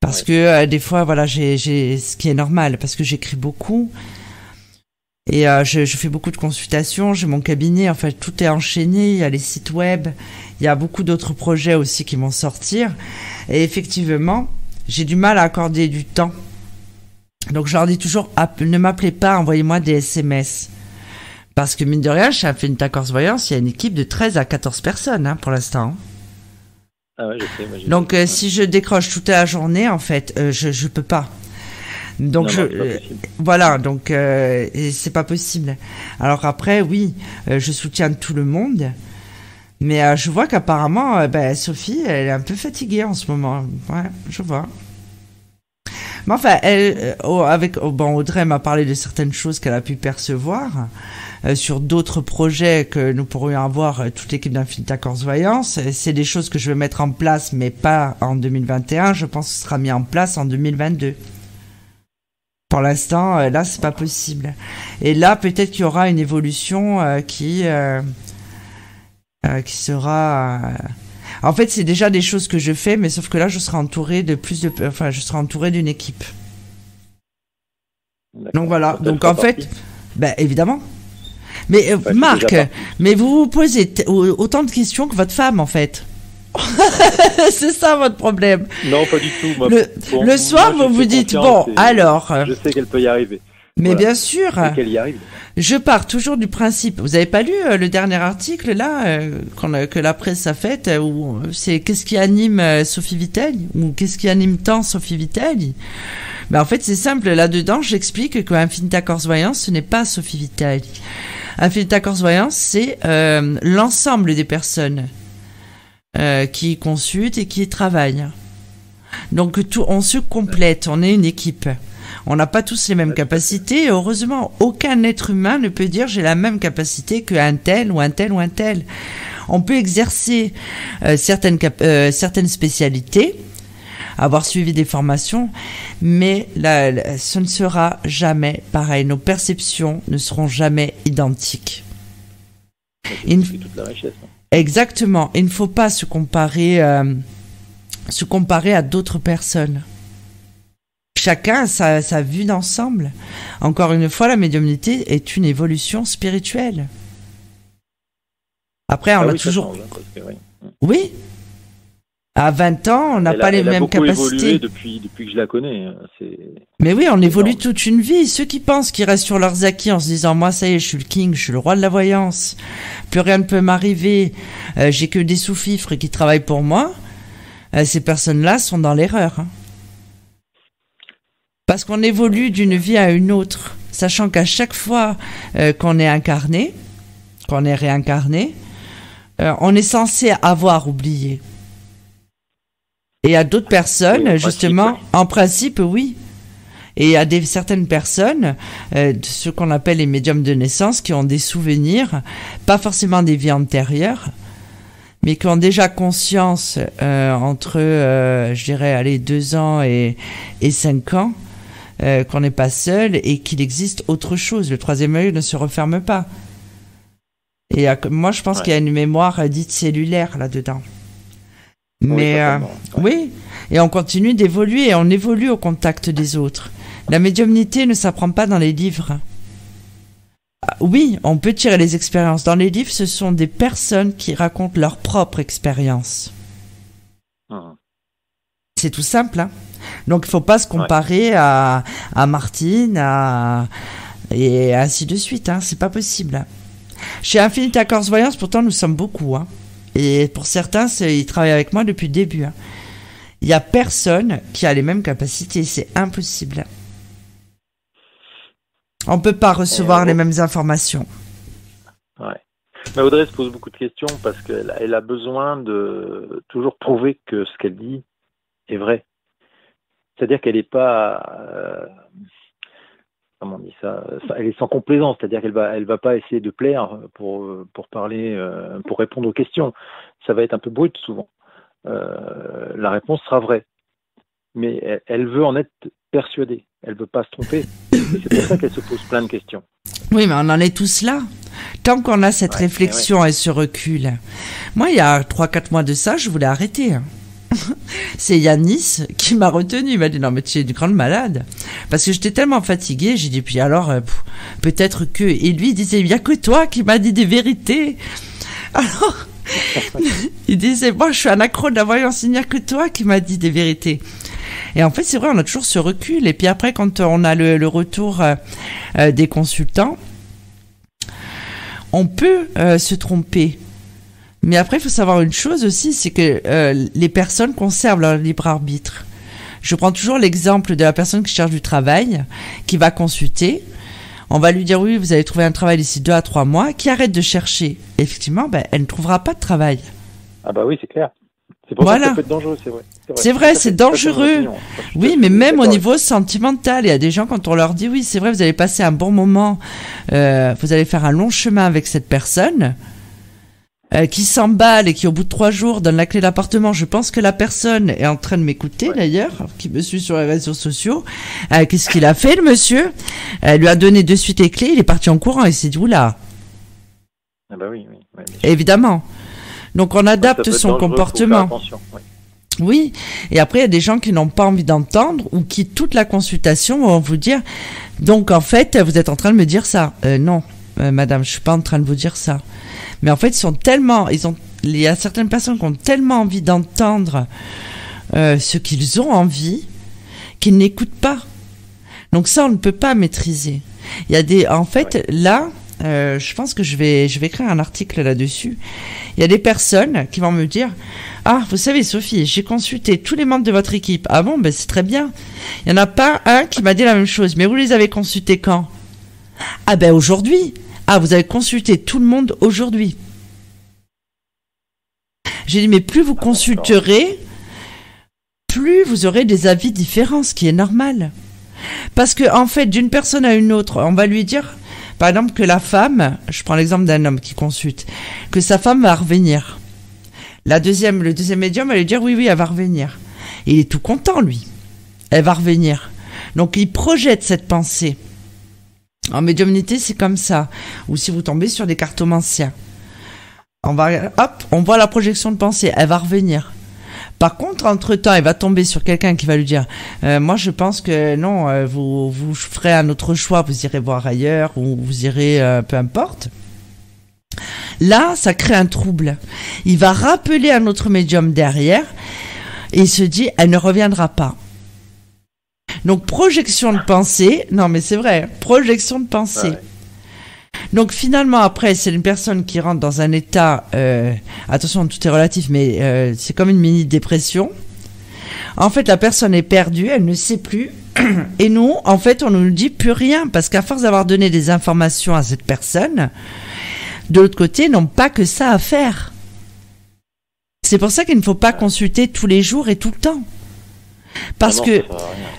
Parce que des fois, voilà, ce qui est normal, parce que j'écris beaucoup et je fais beaucoup de consultations, j'ai mon cabinet, en fait, tout est enchaîné, il y a les sites web, il y a beaucoup d'autres projets aussi qui vont sortir. Et effectivement, j'ai du mal à accorder du temps. Donc, je leur dis toujours, ne m'appelez pas, envoyez-moi des SMS. Parce que mine de rien, chez Infinita Corse Voyance, il y a une équipe de 13 à 14 personnes hein, pour l'instant. Ah ouais, je sais, donc si je décroche toute la journée en fait je peux pas donc non, voilà donc c'est pas possible. Alors après oui je soutiens tout le monde mais je vois qu'apparemment Sophie elle est un peu fatiguée en ce moment. Ouais, je vois. Mais enfin Audrey m'a parlé de certaines choses qu'elle a pu percevoir sur d'autres projets que nous pourrions avoir toute l'équipe d'Infinita Corse Voyance. C'est des choses que je vais mettre en place mais pas en 2021, je pense que ce sera mis en place en 2022. Pour l'instant là c'est pas possible. Et là peut-être qu'il y aura une évolution qui sera en fait, c'est déjà des choses que je fais, mais sauf que là, je serai entouré je serai entouré d'une équipe. Donc voilà. Donc en fait, évidemment. Mais Marc, mais vous vous posez autant de questions que votre femme, en fait. C'est ça votre problème. Non, pas du tout. Moi, le soir, vous vous dites alors. Je sais qu'elle peut y arriver. Mais voilà. Bien sûr. Qu'elle y arrive. Je pars toujours du principe. Vous avez pas lu le dernier article là que la presse a fait où c'est qu'est-ce qui anime Sophie Vitali ou qu'est-ce qui anime tant Sophie Vitali? En fait c'est simple. Là-dedans j'explique que Infinita Corse Voyance ce n'est pas Sophie Vitali. Infinita Corse Voyance c'est l'ensemble des personnes qui consultent et qui travaillent. Donc on se complète. On est une équipe. On n'a pas tous les mêmes capacités et heureusement, aucun être humain ne peut dire j'ai la même capacité qu'un tel ou un tel ou un tel. On peut exercer certaines spécialités, avoir suivi des formations, mais ce ne sera jamais pareil. Nos perceptions ne seront jamais identiques. C'est toute la richesse. Hein. Exactement. Il ne faut pas se comparer à d'autres personnes. Chacun a sa vue d'ensemble. Encore une fois, la médiumnité est une évolution spirituelle. Après, on a toujours... Oui. À 20 ans, on n'a pas les mêmes capacités. Elle a beaucoup évolué depuis que je la connais. Mais oui, on évolue toute une vie. Ceux qui pensent qu'ils restent sur leurs acquis en se disant « Moi, ça y est, je suis le king, je suis le roi de la voyance. Plus rien ne peut m'arriver. J'ai que des sous-fifres qui travaillent pour moi. » Ces personnes-là sont dans l'erreur. Hein. Parce qu'on évolue d'une vie à une autre, sachant qu'à chaque fois qu'on est incarné, qu'on est réincarné, on est censé avoir oublié. Et il y a d'autres personnes, justement, en principe, oui. Et il y a certaines personnes, ceux qu'on appelle les médiums de naissance, qui ont des souvenirs, pas forcément des vies antérieures, mais qui ont déjà conscience entre, je dirais, 2 ans et 5 ans, qu'on n'est pas seul et qu'il existe autre chose. Le troisième œil ne se referme pas. Et moi, je pense qu'il y a une mémoire dite cellulaire là-dedans. Mais oui, et on continue d'évoluer et on évolue au contact des autres. La médiumnité ne s'apprend pas dans les livres. Oui, on peut tirer les expériences. Dans les livres, ce sont des personnes qui racontent leur propre expérience. C'est tout simple, hein. Donc il ne faut pas se comparer à Martine, et ainsi de suite, hein. C'est pas possible. Chez Infinite Accords Voyance, pourtant, nous sommes beaucoup, hein. Et pour certains, ils travaillent avec moi depuis le début, hein. Il n'y a personne qui a les mêmes capacités, c'est impossible. On ne peut pas recevoir les mêmes informations. Ouais. Mais Audrey se pose beaucoup de questions parce qu'elle a besoin de toujours prouver que ce qu'elle dit est vrai. C'est-à-dire qu'elle n'est pas... comment on dit ça, elle est sans complaisance, c'est-à-dire qu'elle va pas essayer de plaire pour parler, pour répondre aux questions. Ça va être un peu brut souvent. La réponse sera vraie, mais elle veut en être persuadée. Elle veut pas se tromper. C'est pour ça qu'elle se pose plein de questions. Oui, mais on en est tous là. Tant qu'on a cette réflexion et ce recul. Moi, il y a 3-4 mois de ça, je voulais arrêter. C'est Yanis qui m'a retenu. Il m'a dit non mais tu es une grande malade, parce que j'étais tellement fatiguée. J'ai dit puis alors peut-être que, et lui il disait il y a que toi qui m'as dit des vérités. Alors il disait moi je suis un accro de la voyance, il n'y a que toi qui m'as dit des vérités. Et en fait c'est vrai, on a toujours ce recul. Et puis après quand on a le retour des consultants, on peut se tromper. Mais après, il faut savoir une chose aussi, c'est que les personnes conservent leur libre arbitre. Je prends toujours l'exemple de la personne qui cherche du travail, qui va consulter. On va lui dire, oui, vous allez trouver un travail d'ici 2 à 3 mois, qui arrête de chercher. Et effectivement, elle ne trouvera pas de travail. Ah bah oui, c'est clair. C'est pour ça que ça peut être dangereux, c'est vrai. C'est vrai, c'est dangereux. Oui, mais même au niveau sentimental, il y a des gens, quand on leur dit, oui, c'est vrai, vous allez passer un bon moment, vous allez faire un long chemin avec cette personne, qui s'emballe et qui au bout de 3 jours donne la clé de l'appartement. Je pense que la personne est en train de m'écouter d'ailleurs, qui me suit sur les réseaux sociaux. Qu'est-ce qu'il a fait le monsieur? Elle lui a donné de suite les clés, il est parti en courant et s'est dit oula. Ah bah oui. Évidemment. Donc on adapte son comportement. Oui, et après il y a des gens qui n'ont pas envie d'entendre ou qui toute la consultation vont vous dire donc en fait vous êtes en train de me dire ça. Non, madame, je suis pas en train de vous dire ça. Mais en fait, il y a certaines personnes qui ont tellement envie d'entendre ce qu'ils ont envie qu'ils n'écoutent pas. Donc ça, on ne peut pas maîtriser. Il y a là, je pense que je vais écrire un article là-dessus. Il y a des personnes qui vont me dire ah, vous savez, Sophie, j'ai consulté tous les membres de votre équipe. Ah bon, c'est très bien. Il n'y en a pas un qui m'a dit la même chose. Mais vous les avez consultés quand? Ah aujourd'hui. Ah, vous avez consulté tout le monde aujourd'hui. J'ai dit, mais plus vous consulterez, plus vous aurez des avis différents, ce qui est normal. Parce que, en fait, d'une personne à une autre, on va lui dire, par exemple, que la femme, je prends l'exemple d'un homme qui consulte, que sa femme va revenir. Le deuxième médium va lui dire, oui, elle va revenir. Et il est tout content, lui. Elle va revenir. Donc, il projette cette pensée. En médiumnité, c'est comme ça. Ou si vous tombez sur des cartomanciens. On voit la projection de pensée. Elle va revenir. Par contre, entre-temps, elle va tomber sur quelqu'un qui va lui dire moi, je pense que non, vous ferez un autre choix. Vous irez voir ailleurs ou vous irez, peu importe. Là, ça crée un trouble. Il va rappeler un autre médium derrière et il se dit elle ne reviendra pas. Donc, projection de pensée. Non, mais c'est vrai. Projection de pensée. Ouais. Donc, finalement, après, c'est une personne qui rentre dans un état... attention, tout est relatif, mais c'est comme une mini-dépression. En fait, la personne est perdue. Elle ne sait plus. Et nous, en fait, on ne nous dit plus rien. Parce qu'à force d'avoir donné des informations à cette personne, de l'autre côté, ils n'ont pas que ça à faire. C'est pour ça qu'il ne faut pas consulter tous les jours et tout le temps. Parce non, que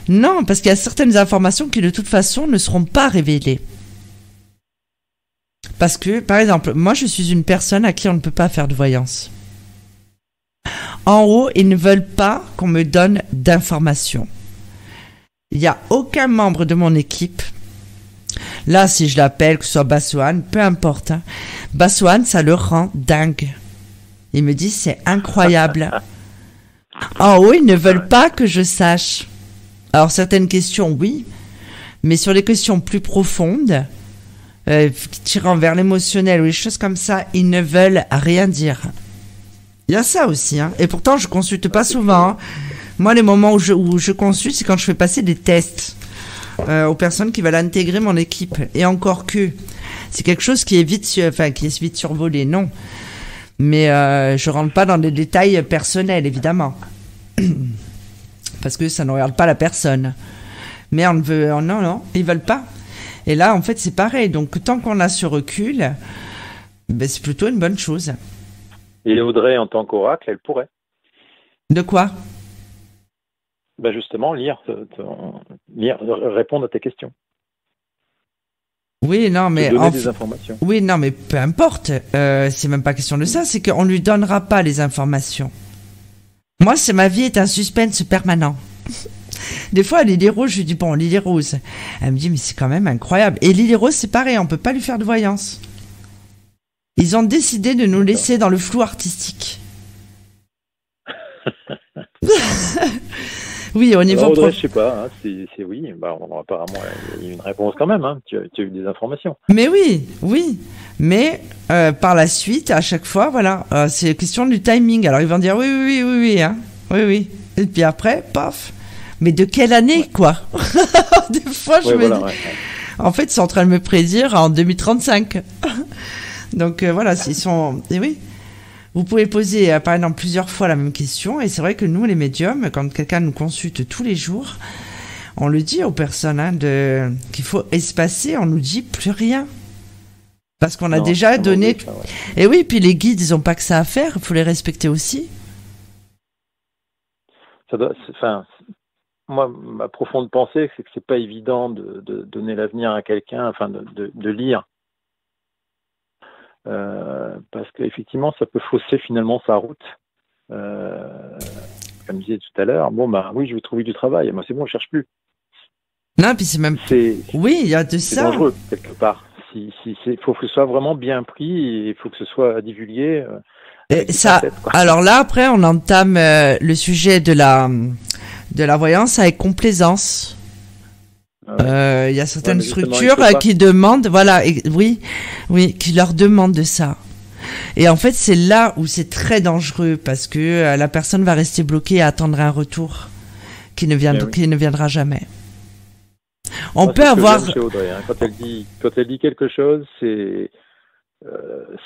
non, parce qu'il y a certaines informations qui de toute façon ne seront pas révélées. Parce que, par exemple, moi je suis une personne à qui on ne peut pas faire de voyance. En haut, ils ne veulent pas qu'on me donne d'informations. Il n'y a aucun membre de mon équipe. Là, si je l'appelle, que ce soit Bassoane, peu importe. Hein. Bassoane, ça le rend dingue. Il me dit, c'est incroyable. En haut, ils ne veulent pas que je sache. Alors, certaines questions, oui. Mais sur les questions plus profondes, tirant vers l'émotionnel ou les choses comme ça, ils ne veulent rien dire. Il y a ça aussi. Hein. Et pourtant, je consulte pas souvent. Hein. Moi, les moments où je consulte, c'est quand je fais passer des tests aux personnes qui veulent intégrer mon équipe. Et encore que, c'est quelque chose qui est vite survolé, non. Mais je rentre pas dans des détails personnels, évidemment. Parce que ça ne regarde pas la personne. Mais non, ils veulent pas. Et là, en fait, c'est pareil. Donc, tant qu'on a ce recul, ben, c'est plutôt une bonne chose. Et Audrey, en tant qu'oracle, elle pourrait. De quoi ? Ben justement, lire, répondre à tes questions. Oui, non, mais donner des informations. Oui, non, mais peu importe. C'est même pas question de ça. C'est qu'on lui donnera pas les informations. Moi, ma vie est un suspense permanent. Des fois, à Lily Rose, je lui dis bon, Lily Rose. Elle me dit mais c'est quand même incroyable. Et Lily Rose, c'est pareil, on peut pas lui faire de voyance. Ils ont décidé de nous laisser dans le flou artistique. Oui, au niveau... Audrey, je sais pas, hein, c'est oui. Bah, apparemment, il y a une réponse quand même. Hein. Tu as eu des informations. Mais oui. Mais par la suite, à chaque fois, voilà, c'est question du timing. Alors, ils vont dire oui, hein. Oui. Et puis après, paf. Mais de quelle année, quoi? Des fois, je me dis... Ouais. En fait, ils sont en train de me prédire en 2035. Donc, voilà, s'ils sont... Et oui. Vous pouvez poser, par exemple, plusieurs fois la même question. Et c'est vrai que nous, les médiums, quand quelqu'un nous consulte tous les jours, on le dit aux personnes hein, qu'il faut espacer. On nous dit plus rien. Parce qu'on a déjà donné... Ça, ouais. Et oui, puis les guides, ils n'ont pas que ça à faire. Il faut les respecter aussi. Ça doit... Moi, ma profonde pensée, c'est que c'est pas évident de donner l'avenir à quelqu'un, enfin de lire. Parce qu'effectivement, ça peut fausser finalement sa route. Comme je disais tout à l'heure, oui, je vais trouver du travail. Moi, c'est bon, je cherche plus. Non, puis c'est même... Oui, il y a de ça. C'est dangereux, quelque part. Il faut que ce soit vraiment bien pris et il faut que ce soit divulgué. Et ça, alors là, après, on entame le sujet de la voyance avec complaisance. Il y a certaines structures qui demandent, qui leur demandent de ça. Et en fait, c'est là où c'est très dangereux parce que la personne va rester bloquée à attendre un retour qui ne viendra jamais. On peut avoir... Chez Audrey, hein. Quand elle dit quelque chose,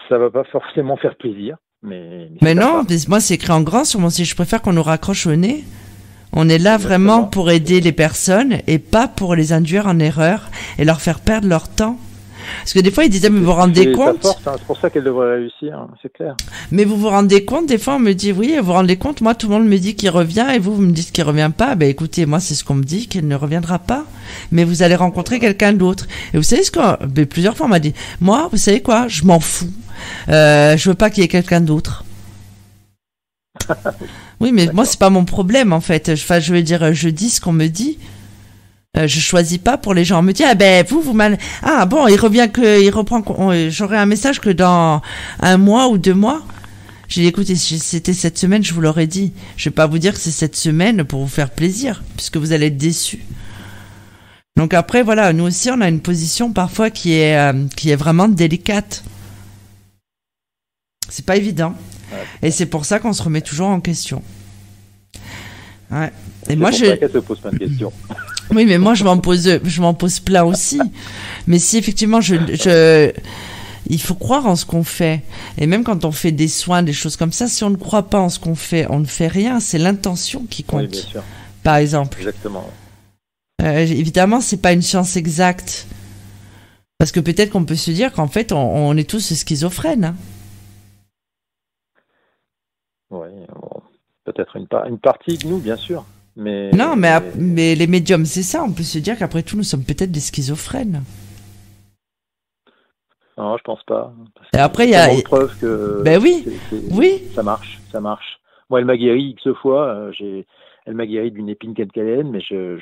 ça va pas forcément faire plaisir. Mais non, moi c'est écrit en grand sur mon site. Je préfère qu'on nous raccroche au nez. On est là vraiment pour aider les personnes et pas pour les induire en erreur et leur faire perdre leur temps. Parce que des fois ils disaient mais vous vous rendez compte, c'est pour ça qu'elle devrait réussir, hein, c'est clair. Mais vous vous rendez compte, des fois on me dit oui, vous vous rendez compte, moi tout le monde me dit qu'il revient et vous me dites qu'il revient pas. Ben écoutez, moi c'est ce qu'on me dit, qu'il ne reviendra pas. Mais vous allez rencontrer quelqu'un d'autre. Et vous savez plusieurs fois on m'a dit, moi vous savez quoi, je m'en fous. Je veux pas qu'il y ait quelqu'un d'autre. Oui, mais moi c'est pas mon problème en fait. Je veux dire, je dis ce qu'on me dit. Je choisis pas pour les gens. On me dit il reprend. J'aurai un message que dans 1 mois ou 2 mois. J'ai dit écoutez, si c'était cette semaine, je vous l'aurais dit. Je vais pas vous dire que c'est cette semaine pour vous faire plaisir, puisque vous allez être déçus. Donc après voilà, nous aussi on a une position parfois qui est vraiment délicate. C'est pas évident. Et c'est pour ça qu'on se remet toujours en question. Ouais. Et moi, ça qu'elle te pose plein de questions. Oui, mais moi, je m'en pose plein aussi. Mais si effectivement, il faut croire en ce qu'on fait. Et même quand on fait des soins, des choses comme ça, si on ne croit pas en ce qu'on fait, on ne fait rien. C'est l'intention qui compte. Oui, bien sûr. Par exemple. Exactement. Évidemment, c'est pas une science exacte. Parce que peut-être qu'on peut se dire qu'en fait, on est tous schizophrènes. Hein. Ouais, bon, peut-être une partie de nous, bien sûr. Mais non, mais les médiums, c'est ça. On peut se dire qu'après tout, nous sommes peut-être des schizophrènes. Non, je pense pas. Et après, il y a tellement de preuves que. Ben oui, oui. Ça marche. Moi, elle m'a guéri X fois. Elle m'a guéri d'une épine calcalienne, mais je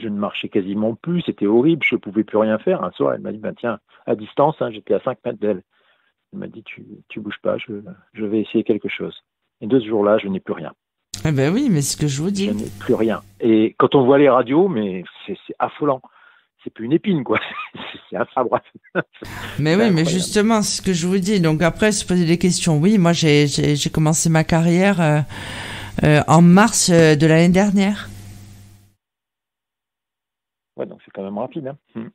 ne marchais quasiment plus. C'était horrible. Je ne pouvais plus rien faire. Un soir, elle m'a dit, tiens, à distance, j'étais à 5 mètres d'elle. Elle m'a dit, tu bouges pas, je vais essayer quelque chose. Et de ce jour-là, je n'ai plus rien. Eh ben oui, mais c'est ce que je vous dis. Je n'ai plus rien. Et quand on voit les radios, mais c'est affolant. C'est plus une épine, quoi. C'est un sabre. Mais oui, mais justement, c'est ce que je vous dis. Donc après, se poser des questions. Oui, moi, j'ai commencé ma carrière en mars de l'année dernière. Ouais, donc c'est quand même rapide. Hein.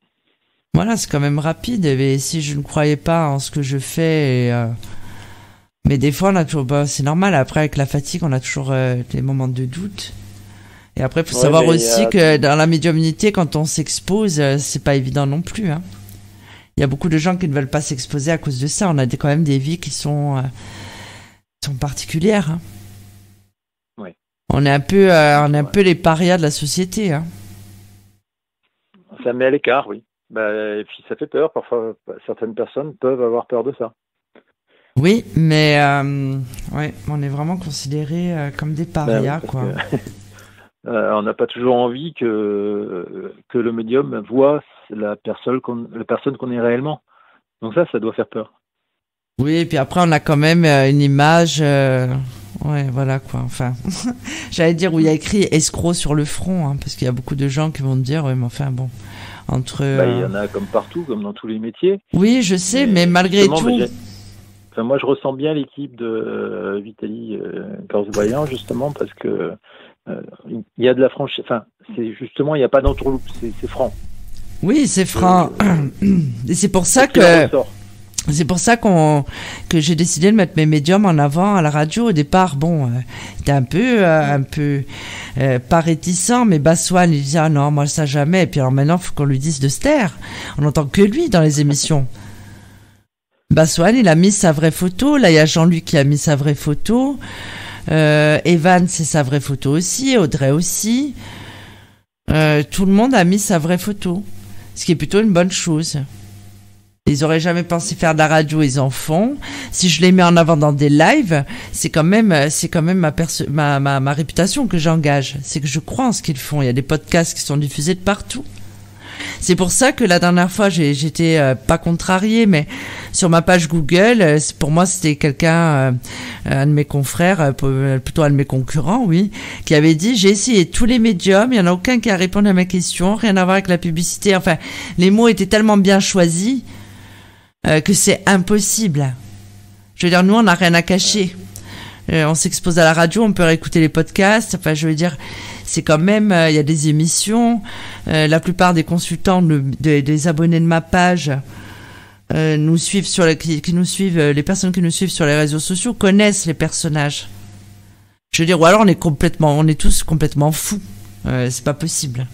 Voilà, c'est quand même rapide. Mais si je ne croyais pas en ce que je fais... Mais des fois, on a toujours... c'est normal. Après, avec la fatigue, on a toujours des moments de doute. Et après, il faut savoir aussi que dans la médiumnité, quand on s'expose, c'est pas évident non plus. Hein. Il y a beaucoup de gens qui ne veulent pas s'exposer à cause de ça. On a quand même des vies qui sont particulières. Hein. Oui. On est un peu les parias de la société. Hein. Ça met à l'écart, oui. Et puis ça fait peur. Parfois, certaines personnes peuvent avoir peur de ça. Oui, mais on est vraiment considérés comme des parias, quoi. On n'a pas toujours envie que le médium voit la personne qu'on est réellement. Donc ça doit faire peur. Oui, et puis après, on a quand même une image... ouais, voilà, quoi. Enfin, j'allais dire où il y a écrit escroc sur le front, hein, parce qu'il y a beaucoup de gens qui vont dire, oui, mais enfin, bon, entre... il y en a comme partout, comme dans tous les métiers. Oui, je sais, mais malgré tout... moi, je ressens bien l'équipe de Vitali Corse-Voyant, justement, parce que il y a de la franchise. Enfin, c'est justement, il n'y a pas d'entourloupe, c'est franc. Oui, c'est franc. Et c'est pour ça que j'ai décidé de mettre mes médiums en avant à la radio. Au départ, bon, j'étais un peu pas réticent, mais Bassoine, il disait, ah non, moi ça jamais. Et puis alors maintenant, il faut qu'on lui dise de se taire. On n'entend que lui dans les émissions. Bassoine, il a mis sa vraie photo. Là, il y a Jean-Luc qui a mis sa vraie photo. Evan, c'est sa vraie photo aussi. Audrey aussi. Tout le monde a mis sa vraie photo. Ce qui est plutôt une bonne chose. Ils auraient jamais pensé faire de la radio, ils en font. Si je les mets en avant dans des lives, c'est quand même ma réputation que j'engage. C'est que je crois en ce qu'ils font. Il y a des podcasts qui sont diffusés de partout. C'est pour ça que la dernière fois, j'étais pas contrariée, mais sur ma page Google, pour moi, c'était quelqu'un, un de mes confrères, plutôt un de mes concurrents, oui, qui avait dit, j'ai essayé tous les médiums, il y en a aucun qui a répondu à ma question, rien à voir avec la publicité. Enfin, les mots étaient tellement bien choisis que c'est impossible. Je veux dire, nous, on n'a rien à cacher. On s'expose à la radio, on peut réécouter les podcasts. Enfin, je veux dire, c'est quand même, il y a des émissions. La plupart des consultants, des abonnés de ma page, nous suivent qui nous suivent, les personnes qui nous suivent sur les réseaux sociaux connaissent les personnages. Je veux dire, ou alors on est tous complètement fous. C'est pas possible.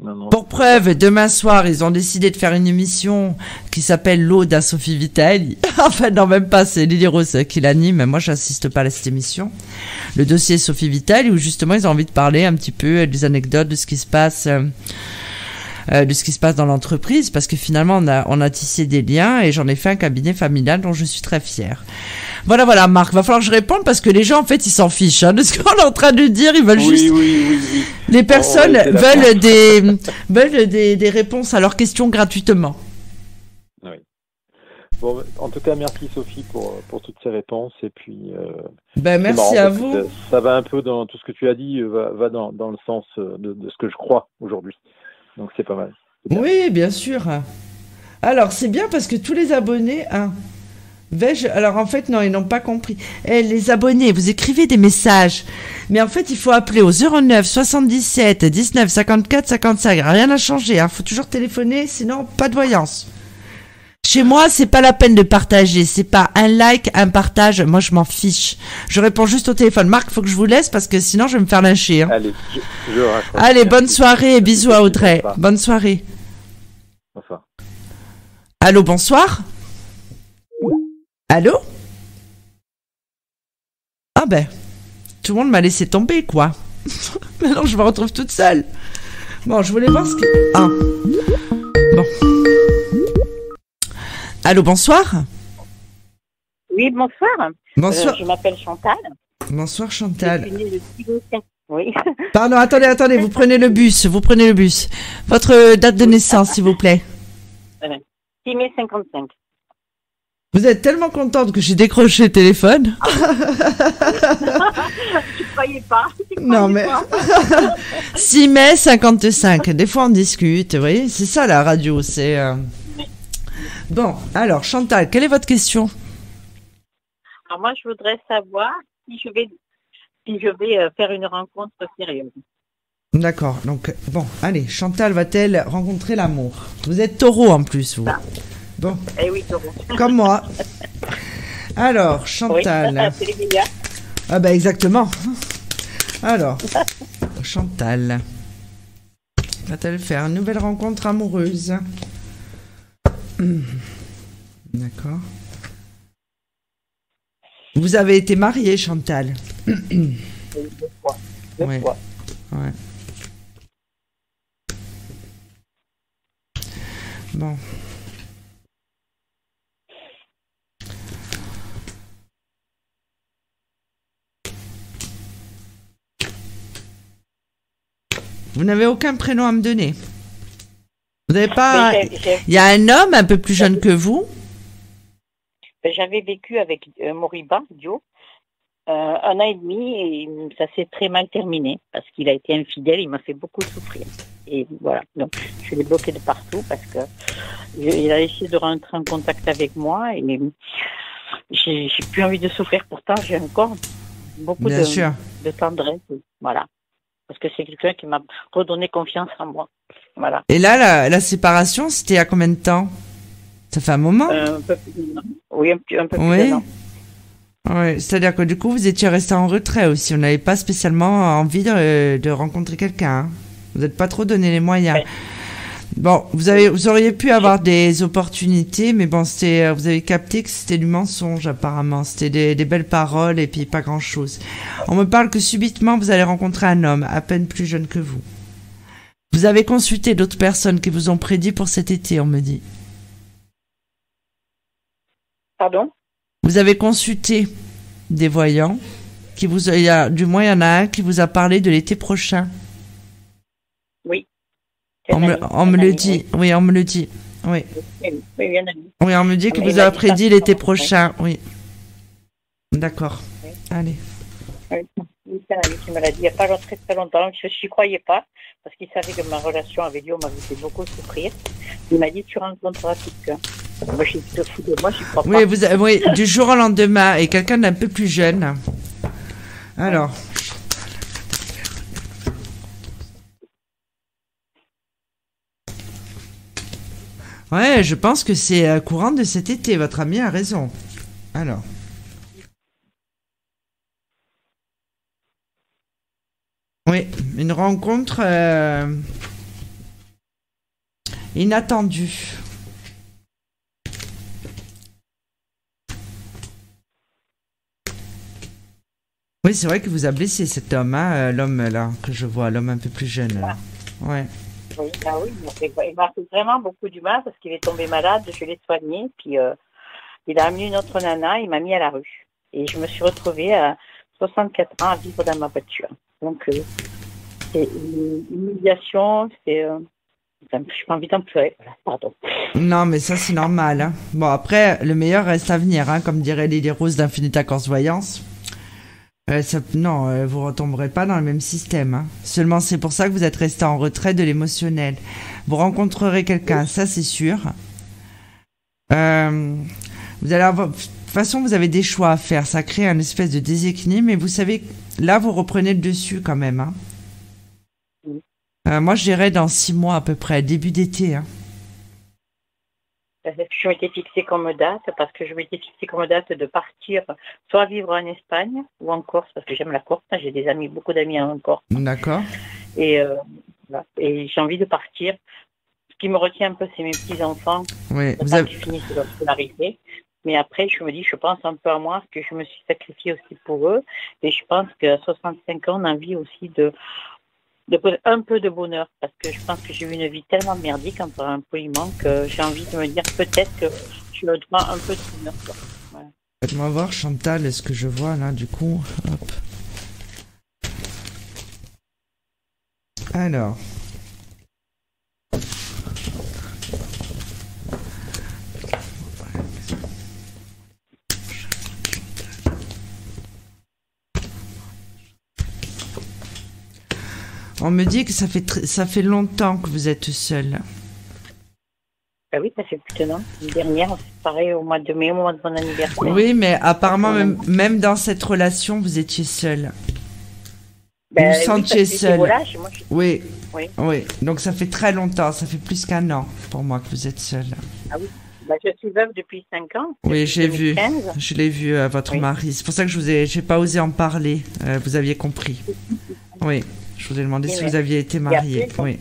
Non. Pour preuve, demain soir, ils ont décidé de faire une émission qui s'appelle l'Aude à Sophie Vitali. Enfin, non, même pas, c'est Lily Rose qui l'anime. Moi, j'assiste pas à cette émission. Le dossier Sophie Vitali, où justement, ils ont envie de parler un petit peu des anecdotes de ce qui se passe, dans l'entreprise, parce que finalement, on a tissé des liens et j'en ai fait un cabinet familial dont je suis très fière. Voilà, Marc, va falloir que je réponde parce que les gens, en fait, ils s'en fichent, de ce qu'on est en train de dire. Ils veulent juste. Oui. Les personnes veulent des réponses à leurs questions gratuitement. Oui. Bon, en tout cas, merci Sophie pour toutes ces réponses et puis. Merci à vous. Ça va un peu dans tout ce que tu as dit, va dans le sens de ce que je crois aujourd'hui. Donc c'est pas mal. Oui, bien sûr. Alors c'est bien parce que tous les abonnés, alors en fait non, ils n'ont pas compris. Les abonnés, vous écrivez des messages, mais en fait il faut appeler au 09 77 19 54 55. Rien n'a changé, faut toujours téléphoner, sinon pas de voyance. Chez moi, c'est pas la peine de partager, c'est pas un like, un partage, moi je m'en fiche. Je réponds juste au téléphone. Marc, faut que je vous laisse parce que sinon je vais me faire lyncher. Allez, je raccroche. Allez, bonne soirée et bisous à Audrey. Bonne soirée. Bonsoir. Allô, bonsoir. Allô? Ah ben, tout le monde m'a laissé tomber, quoi. Maintenant, je me retrouve toute seule. Bon, je voulais voir ce que... Ah. Bon. Allô, bonsoir. Oui, bonsoir. Bonsoir. Je m'appelle Chantal. Bonsoir, Chantal. Je suis née le 6 mai. Oui. Pardon, attendez, vous prenez le bus. Votre date de naissance, s'il vous plaît. 6 mai 55. Vous êtes tellement contente que j'ai décroché le téléphone. Tu croyais pas. Non, mais... 6 mai 55. Des fois, on discute. Vous voyez, c'est ça, la radio. C'est... Bon, alors, Chantal, quelle est votre question? Alors, moi, je voudrais savoir si je vais faire une rencontre sérieuse. D'accord. Donc, bon, allez, Chantal va-t-elle rencontrer l'amour? Vous êtes taureau en plus, vous. Bon. Eh oui, taureau. Comme moi. Alors, Chantal. Oui, c'est les meilleurs. Ah bah exactement. Alors, Chantal. Va-t-elle faire une nouvelle rencontre amoureuse? D'accord. Vous avez été mariée, Chantal? Oui, 2 fois. 2 Ouais. fois. Ouais. Bon. Vous n'avez aucun prénom à me donner? Vous n'avez pas... Il y a un homme un peu plus jeune que vous? J'avais vécu avec Moriba, Dio, 1 an et demi et ça s'est très mal terminé parce qu'il a été infidèle, il m'a fait beaucoup souffrir. Et voilà, donc je l'ai bloqué de partout parce que il a essayé de rentrer en contact avec moi et j'ai plus envie de souffrir. Pourtant, j'ai encore beaucoup de tendresse. Voilà. Parce que c'est quelqu'un qui m'a redonné confiance en moi. Voilà. Et là, la séparation, c'était il y a combien de temps? Ça fait un moment? Un peu plus d'un an. Oui, un peu plus Oui. d'un an. Oui, c'est-à-dire que du coup, vous étiez resté en retrait aussi. On n'avait pas spécialement envie de rencontrer quelqu'un. Hein. Vous n'êtes pas trop donné les moyens. Ouais. Bon, vous auriez pu avoir des opportunités, mais bon, vous avez capté que c'était du mensonge apparemment. C'était des belles paroles et puis pas grand-chose. On me parle que subitement, vous allez rencontrer un homme à peine plus jeune que vous. Vous avez consulté d'autres personnes qui vous ont prédit pour cet été, on me dit. Pardon? Vous avez consulté des voyants du moins il y en a un qui vous a parlé de l'été prochain. Oui. On me le dit. Oui, on me le dit. Oui. Oui, on me dit qu'il vous a prédit l'été prochain. Oui. D'accord. Oui. Allez. Oui, c'est un ami qui me l'a dit il n'y a pas très très longtemps. Je n'y croyais pas parce qu'il savait que ma relation avec Dieu m'avait fait beaucoup souffrir. Il m'a dit tu rencontreras quelqu'un. Moi, je te fous de moi, je crois pas. Oui, du jour au lendemain et quelqu'un d'un peu plus jeune. Alors. Ouais, je pense que c'est courant de cet été. Votre ami a raison. Alors. Oui, une rencontre inattendue. Oui, c'est vrai que vous a blessé cet homme, hein, l'homme là que je vois, l'homme un peu plus jeune. Là. Ouais. Oui, il m'a fait vraiment beaucoup du mal parce qu'il est tombé malade, je l'ai soigné, puis il a amené une autre nana, il m'a mis à la rue. Et je me suis retrouvée à 64 ans à vivre dans ma voiture. Donc, c'est une humiliation, j'ai pas envie d'en pleurer. Voilà, pardon. Non, mais ça, c'est normal. Hein. Bon, après, le meilleur reste à venir, hein, comme dirait Lily Rose d'Infinita Corse Voyance. Non, vous retomberez pas dans le même système. Hein. Seulement, c'est pour ça que vous êtes resté en retrait de l'émotionnel. Vous rencontrerez quelqu'un, ça c'est sûr. Vous allez avoir... De toute façon, vous avez des choix à faire. Ça crée un espèce de déséquilibre, mais vous savez, là, vous reprenez le dessus quand même. Hein. Moi, je dirais dans 6 mois à peu près, début d'été. Hein. Je m'étais fixée comme date parce que je m'étais fixée comme date de partir soit vivre en Espagne ou en Corse parce que j'aime la Corse. J'ai beaucoup d'amis en Corse. D'accord. Et j'ai envie de partir. Ce qui me retient un peu, c'est mes petits-enfants. Oui, qui finissent leur scolarité. Mais après, je me dis, je pense un peu à moi, que je me suis sacrifiée aussi pour eux. Et je pense qu'à 65 ans, on a envie aussi de un peu de bonheur. Parce que je pense que j'ai eu une vie tellement merdique, un peu impoliment, que j'ai envie de me dire peut-être que je me dois un peu de bonheur. Voilà. Faites-moi voir, Chantal, ce que je vois là, du coup. Hop. Alors. On me dit que ça fait longtemps que vous êtes seule. Ah oui, ça fait plus d'un an. L'année dernière, c'est pareil, au mois de mai, au mois de mon anniversaire. Oui, mais apparemment, même dans cette relation, vous étiez seule. Vous vous sentiez seule. Oui. Donc ça fait très longtemps, ça fait plus qu'1 an pour moi que vous êtes seule. Ah oui. Je suis veuve depuis 5 ans. Oui, j'ai vu. Je l'ai vu, votre mari. C'est pour ça que j'ai pas osé en parler. Vous aviez compris. Oui. Je vous ai demandé si vous aviez été mariée. Oui.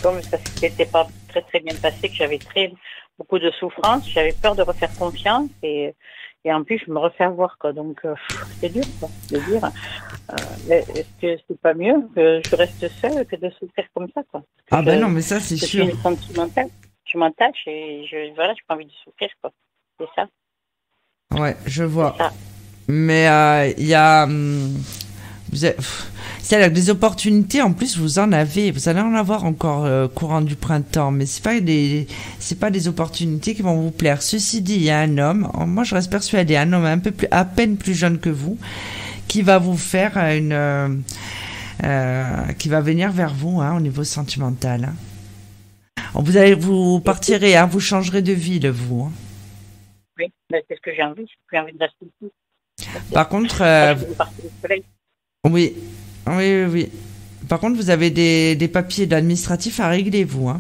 Comme ça s'était pas très très bien passé, que j'avais beaucoup de souffrance, j'avais peur de refaire confiance et en plus je me refais avoir quoi. Donc c'est dur quoi, de dire. Est-ce que c'est pas mieux que je reste seule que de souffrir comme ça quoi? Ah ben non, mais ça c'est sûr. Je suis sentimentale. Je m'attache et j'ai pas envie de souffrir quoi. C'est ça. Ouais, je vois. Mais il y a c'est-à-dire que des opportunités en plus vous allez en avoir encore courant du printemps, mais c'est pas des opportunités qui vont vous plaire. Ceci dit, il y a un homme, moi je reste persuadée, un homme à peine plus jeune que vous, qui va vous faire qui va venir vers vous au niveau sentimental. Vous partirez, vous changerez de ville vous. Oui, c'est ce que j'ai envie. J'ai plus envie de rester ici. Par contre, oui. Par contre, vous avez des papiers administratifs à régler, vous.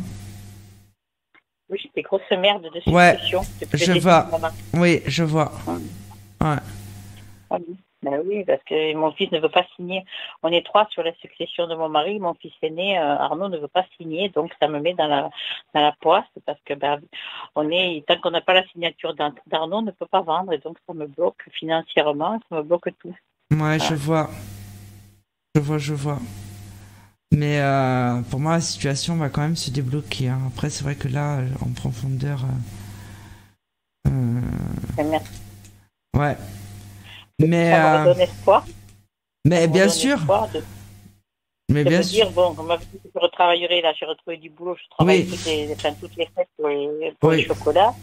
Oui, j'ai des grosses merdes de succession. Ouais, je vois. Oui, je vois. Ouais. Oui, parce que mon fils ne veut pas signer. On est 3 sur la succession de mon mari. Mon fils aîné, Arnaud, ne veut pas signer, donc ça me met dans la poisse parce que tant qu'on n'a pas la signature d'Arnaud, on ne peut pas vendre et donc ça me bloque financièrement, ça me bloque tout. Ouais, voilà. Je vois. Mais pour moi, la situation va quand même se débloquer. Après, c'est vrai que là, en profondeur. Ouais. Mais ça me redonne espoir. Mais bien sûr. Mais bien sûr. Dire, bon, je retravaillerai, là, j'ai retrouvé du boulot, je travaille toutes les fêtes pour les chocolats.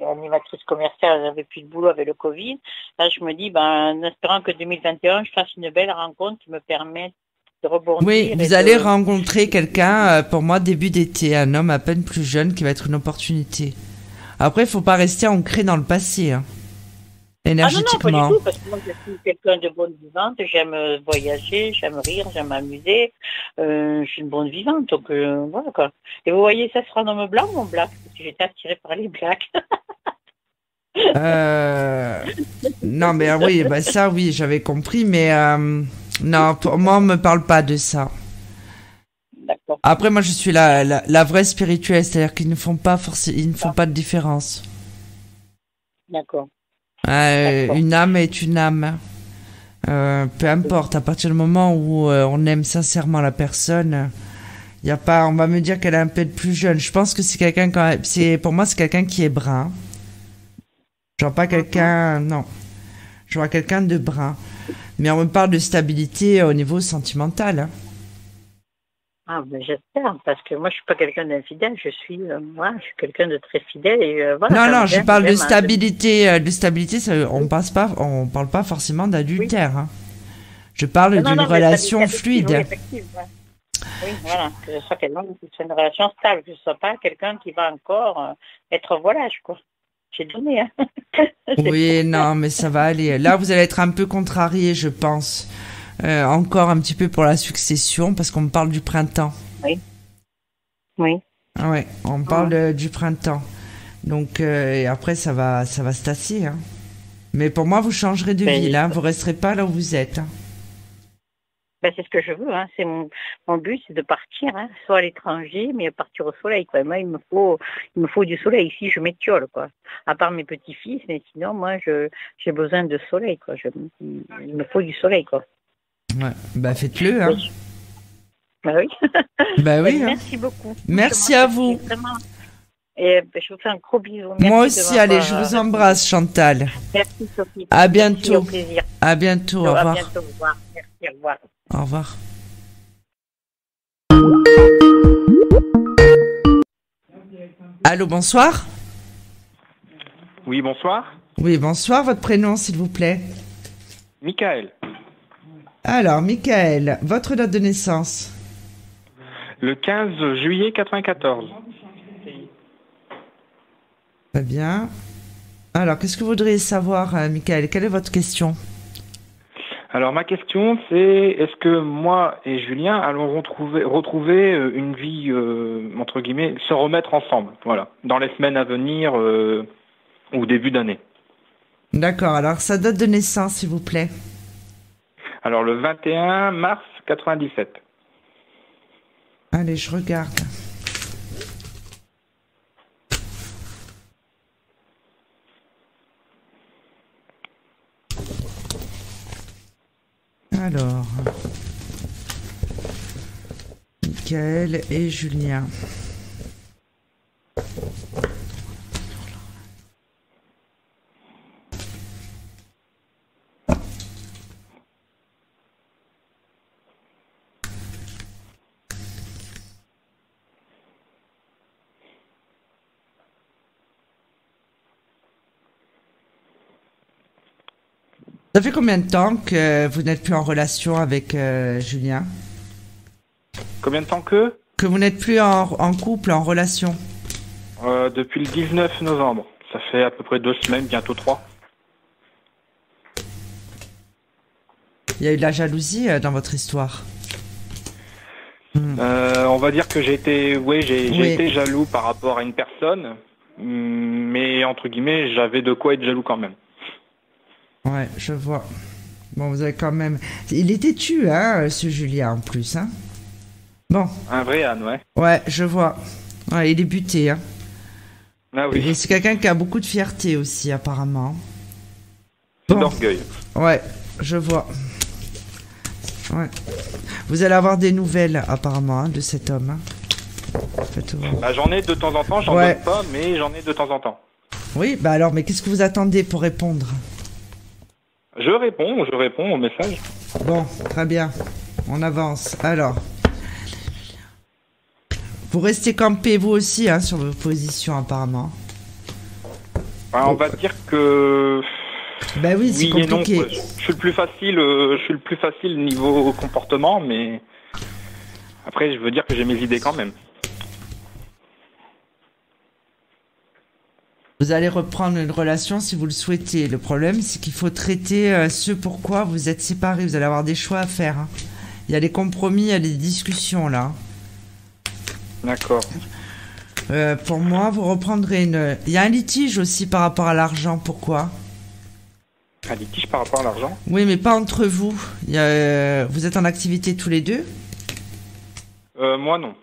L'animatrice commerciale n'avait plus de boulot avec le Covid. Là, je me dis, en espérant que 2021, je fasse une belle rencontre qui me permette de rebondir. Oui, vous allez rencontrer quelqu'un, pour moi, début d'été, un homme à peine plus jeune qui va être une opportunité. Après, il ne faut pas rester ancré dans le passé. Énergétiquement. Ah non, pas du tout, parce que moi, je suis quelqu'un de bonne vivante, j'aime voyager, j'aime rire, j'aime m'amuser, je suis une bonne vivante, donc voilà quoi. Et vous voyez, ça sera un homme blanc ou mon black? Parce que j'étais attirée par les blacks. Non, mais oui, ça, oui, j'avais compris, mais non, pour moi, on me parle pas de ça. D'accord. Après, moi, je suis la vraie spirituelle, c'est-à-dire qu'ils ne font pas de différence. D'accord. Une âme est une âme. Peu importe, à partir du moment où on aime sincèrement la personne, y a pas, on va me dire qu'elle est un peu plus jeune. Je pense que c'est quelqu'un pour moi c'est quelqu'un qui est brun. Je vois pas quelqu'un, non. Je vois quelqu'un de brun. Mais on me parle de stabilité au niveau sentimental. Ah, j'espère, parce que moi, je suis pas quelqu'un d'infidèle, je suis quelqu'un de très fidèle et voilà. Non, je parle de stabilité. De stabilité, on parle pas forcément d'adultère. Oui. Je parle d'une relation fluide. Oui, voilà, que ce soit quelqu'un qui soit une relation stable, que ce soit pas quelqu'un qui va encore être volage, quoi. J'ai donné, Oui, non, mais ça va aller. Là, vous allez être un peu contrarié, je pense. Encore un petit peu pour la succession, parce qu'on me parle du printemps. Oui. Oui. Ouais, on parle du printemps. Donc, et après, ça va se tasser. Mais pour moi, vous changerez de ville. Vous resterez pas là où vous êtes. Ben, c'est ce que je veux, hein. C'est mon but, c'est de partir, hein, soit à l'étranger, mais partir au soleil, quoi. Moi, il me faut du soleil. Ici, je m'étiole, quoi. À part mes petits-fils, mais sinon, moi, j'ai besoin de soleil, quoi. Il me faut du soleil, quoi. Ouais, bah faites-le, hein. Oui. Bah oui. Bah oui. Merci beaucoup. Merci à vous. Vraiment... Et je vous fais un gros bisou. Merci. Moi aussi, allez, je vous embrasse, Chantal. Merci, Sophie. À bientôt. Merci, au plaisir. À bientôt, au revoir. À bientôt, au revoir. Merci, au revoir. Au revoir. Allô, bonsoir. Oui, bonsoir. Oui, bonsoir. Votre prénom, s'il vous plaît. Michael. Alors, Michael, votre date de naissance? Le 15 juillet 94. Très bien. Alors, qu'est-ce que vous voudriez savoir, Michael? Quelle est votre question? Alors, ma question, c'est est-ce que moi et Julien allons retrouver une vie, entre guillemets, se remettre ensemble, voilà, dans les semaines à venir ou début d'année? D'accord. Alors, sa date de naissance, s'il vous plaît. Alors, le 21 mars 97. Allez, je regarde. Alors, Michael et Julien. Ça fait combien de temps que vous n'êtes plus en relation avec Julien? Combien de temps que vous n'êtes plus en couple, en relation? Depuis le 19 novembre. Ça fait à peu près 2 semaines, bientôt 3. Il y a eu de la jalousie dans votre histoire? On va dire que j'ai été jaloux par rapport à une personne, mais entre guillemets, j'avais de quoi être jaloux quand même. Ouais, je vois. Bon, vous avez quand même... Il est têtu, hein, ce Julien, en plus, hein. Bon. Un vrai âne, ouais. Ouais, je vois. Ouais, il est buté, hein. Ah oui. Et c'est quelqu'un qui a beaucoup de fierté aussi, apparemment. Bon. D'orgueil. Ouais, je vois. Ouais. Vous allez avoir des nouvelles, apparemment, hein, de cet homme, hein. Bah, j'en ai de temps en temps, j'en donne pas, mais j'en ai de temps en temps. Oui, bah alors, mais qu'est-ce que vous attendez pour répondre? Je réponds au message. Bon, très bien. On avance. Alors, vous restez campé vous aussi, hein, sur vos positions apparemment. Bah, on va dire que. Ben oui, c'est compliqué. Non, je suis le plus facile niveau comportement, mais après, je veux dire que j'ai mes idées quand même. Vous allez reprendre une relation si vous le souhaitez. Le problème, c'est qu'il faut traiter ce pourquoi vous êtes séparés. Vous allez avoir des choix à faire, hein. Il y a des compromis, il y a des discussions là. D'accord. Pour moi, vous reprendrez une... Il y a un litige aussi par rapport à l'argent. Pourquoi? Un litige par rapport à l'argent? Oui, mais pas entre vous. Vous êtes en activité tous les deux? Moi, non.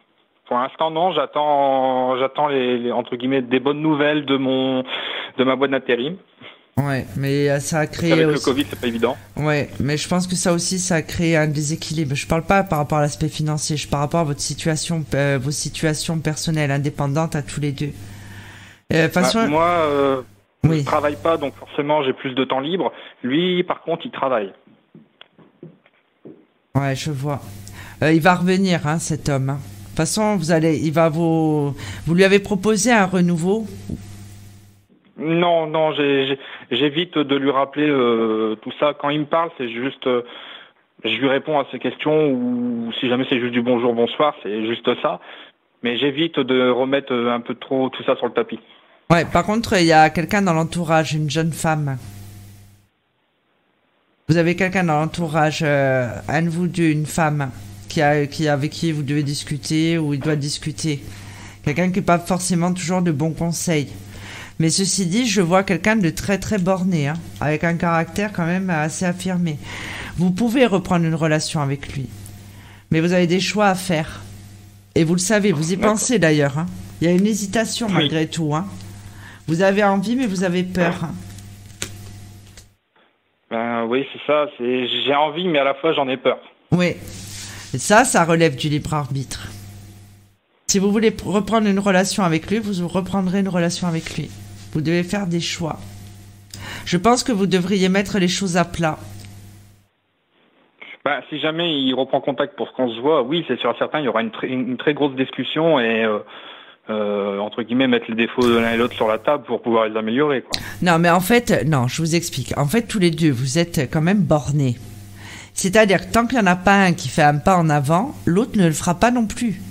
Pour l'instant, non. J'attends les entre guillemets des bonnes nouvelles de ma boîte d'intérim. Ouais, mais ça a créé avec aussi... le Covid, c'est pas évident. Ouais, mais je pense que ça aussi, ça a créé un déséquilibre. Je parle pas par rapport à l'aspect financier, je parle par rapport à votre situation, vos situations personnelles, indépendantes à tous les deux. Moi, je travaille pas, donc forcément, j'ai plus de temps libre. Lui, par contre, il travaille. Ouais, je vois. Il va revenir, hein, cet homme. Hein. De toute façon, vous lui avez proposé un renouveau? Non, j'évite de lui rappeler tout ça. Quand il me parle, c'est juste, je lui réponds à ses questions, ou si jamais c'est juste du bonjour, bonsoir, c'est juste ça. Mais j'évite de remettre un peu trop tout ça sur le tapis. Ouais, par contre, il y a quelqu'un dans l'entourage, une jeune femme. Vous avez quelqu'un dans l'entourage, un de vous deux, une femme, avec qui vous devez discuter, ou il doit discuter. Quelqu'un qui n'a pas forcément toujours de bons conseils. Mais ceci dit, je vois quelqu'un de très très borné, hein, avec un caractère quand même assez affirmé. Vous pouvez reprendre une relation avec lui. Mais vous avez des choix à faire. Et vous le savez, vous y pensez d'ailleurs. Hein. Il y a une hésitation malgré tout. Hein. Vous avez envie, mais vous avez peur. Hein. Ben oui, c'est ça. J'ai envie, mais à la fois, j'en ai peur. Oui. Et ça relève du libre arbitre. Si vous voulez reprendre une relation avec lui, vous reprendrez une relation avec lui. Vous devez faire des choix. Je pense que vous devriez mettre les choses à plat. Ben, si jamais il reprend contact pour qu'on se voit, oui, c'est sûr et certain, il y aura une très grosse discussion et, entre guillemets, mettre les défauts de l'un et l'autre sur la table pour pouvoir les améliorer, quoi. Non, mais en fait, non, je vous explique. En fait, tous les deux, vous êtes quand même bornés. C'est-à-dire que tant qu'il n'y en a pas un qui fait un pas en avant, l'autre ne le fera pas non plus.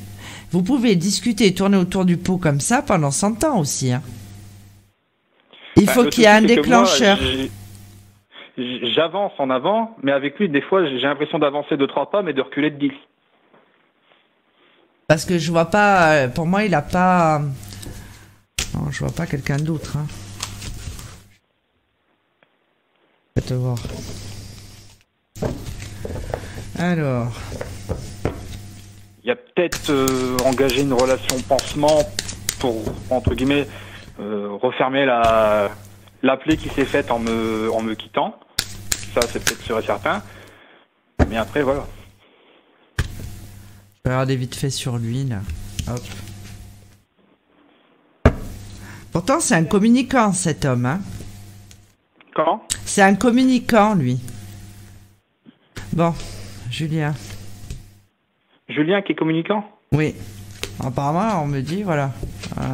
Vous pouvez discuter et tourner autour du pot comme ça pendant 100 ans aussi. Hein. Il faut qu'il y ait un déclencheur. J'avance en avant, mais avec lui, des fois, j'ai l'impression d'avancer de 3 pas, mais de reculer de 10. Parce que je vois pas, pour moi, il a pas... Non, je vois pas quelqu'un d'autre. Hein. Je vais te voir. Alors... Il y a peut-être engagé une relation pansement pour, entre guillemets, refermer la plaie qui s'est faite en me quittant. Ça, c'est peut-être sûr et certain. Mais après, voilà. Je vais regarder vite fait sur lui, là. Hop. Pourtant, c'est un communicant, cet homme. Hein. Comment ? C'est un communicant, lui. Bon, Julien. Julien qui est communicant ? Oui. Apparemment, on me dit, voilà.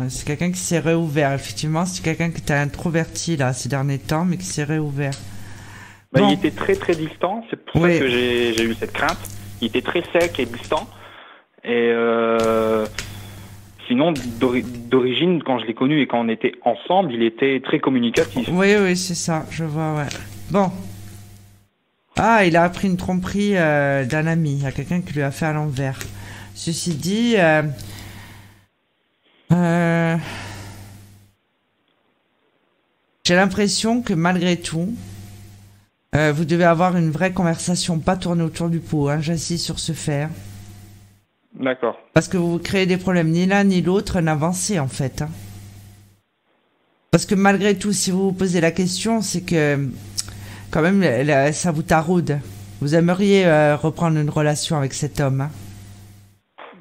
C'est quelqu'un qui s'est réouvert. Effectivement, c'est quelqu'un qui était introverti, là, ces derniers temps, mais qui s'est réouvert. Bah, bon. Il était très très distant, c'est pour ça que j'ai eu cette crainte. Il était très sec et distant. Et sinon, d'origine, quand je l'ai connu et quand on était ensemble, il était très communicatif. Oui, c'est ça, je vois, ouais. Bon. Ah, il a appris une tromperie d'un ami. Il y a quelqu'un qui lui a fait à l'envers. Ceci dit, j'ai l'impression que malgré tout, vous devez avoir une vraie conversation, pas tourner autour du pot. Hein, j'insiste sur ce fait. D'accord. Parce que vous créez des problèmes, ni l'un ni l'autre n'avancez en fait. Hein. Parce que malgré tout, si vous vous posez la question, c'est que quand même ça vous taraude. Vous aimeriez reprendre une relation avec cet homme. Hein.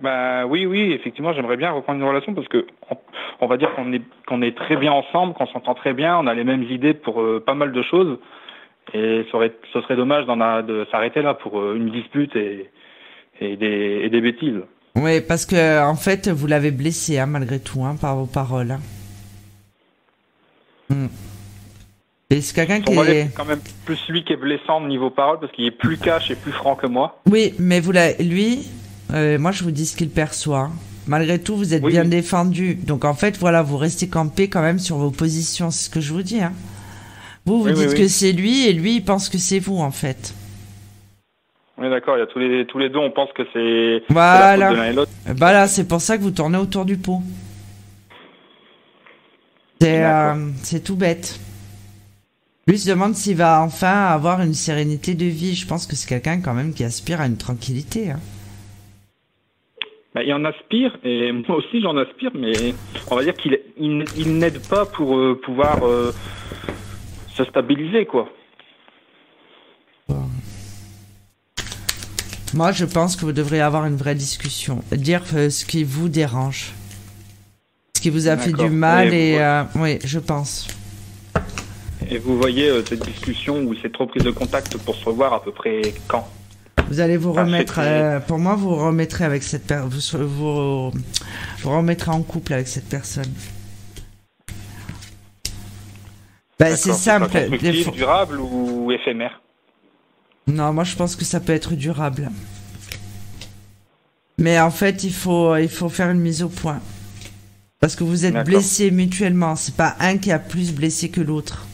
Bah oui, effectivement, j'aimerais bien reprendre une relation parce que on va dire qu'on est très bien ensemble, qu'on s'entend très bien, on a les mêmes idées pour pas mal de choses. Et ce serait dommage de s'arrêter là pour une dispute et des bêtises. Oui, parce que en fait, vous l'avez blessé, hein, malgré tout, hein, par vos paroles. Hein. Et c'est quelqu'un qui est... C'est quand même plus lui qui est blessant au niveau paroles parce qu'il est plus cash et plus franc que moi. Oui, mais lui, moi je vous dis ce qu'il perçoit. Malgré tout, vous êtes bien défendu. Donc en fait, voilà, vous restez campé quand même sur vos positions. C'est ce que je vous dis, hein. Vous dites que c'est lui et lui, il pense que c'est vous, en fait. Oui, d'accord. Il y a tous les deux, on pense que c'est voilà. la faute de l'un et l'autre. Voilà, c'est pour ça que vous tournez autour du pot. C'est tout bête. Lui se demande s'il va enfin avoir une sérénité de vie. Je pense que c'est quelqu'un quand même qui aspire à une tranquillité. Hein. Bah, il en aspire, et moi aussi j'en aspire, mais on va dire qu'il n'aide pas pour pouvoir se stabiliser, quoi. Moi, je pense que vous devriez avoir une vraie discussion. Dire ce qui vous dérange. Ce qui vous a fait du mal, oui, je pense. Et vous voyez cette discussion ou cette reprise de contact pour se revoir à peu près quand ? Vous allez vous remettre, pour moi, vous remettrez avec cette personne, vous remettrez en couple avec cette personne. Ben, c'est simple. Constructif, durable ou éphémère ? Non, moi je pense que ça peut être durable. Mais en fait, il faut faire une mise au point. Parce que vous êtes blessés mutuellement. C'est pas un qui a plus blessé que l'autre.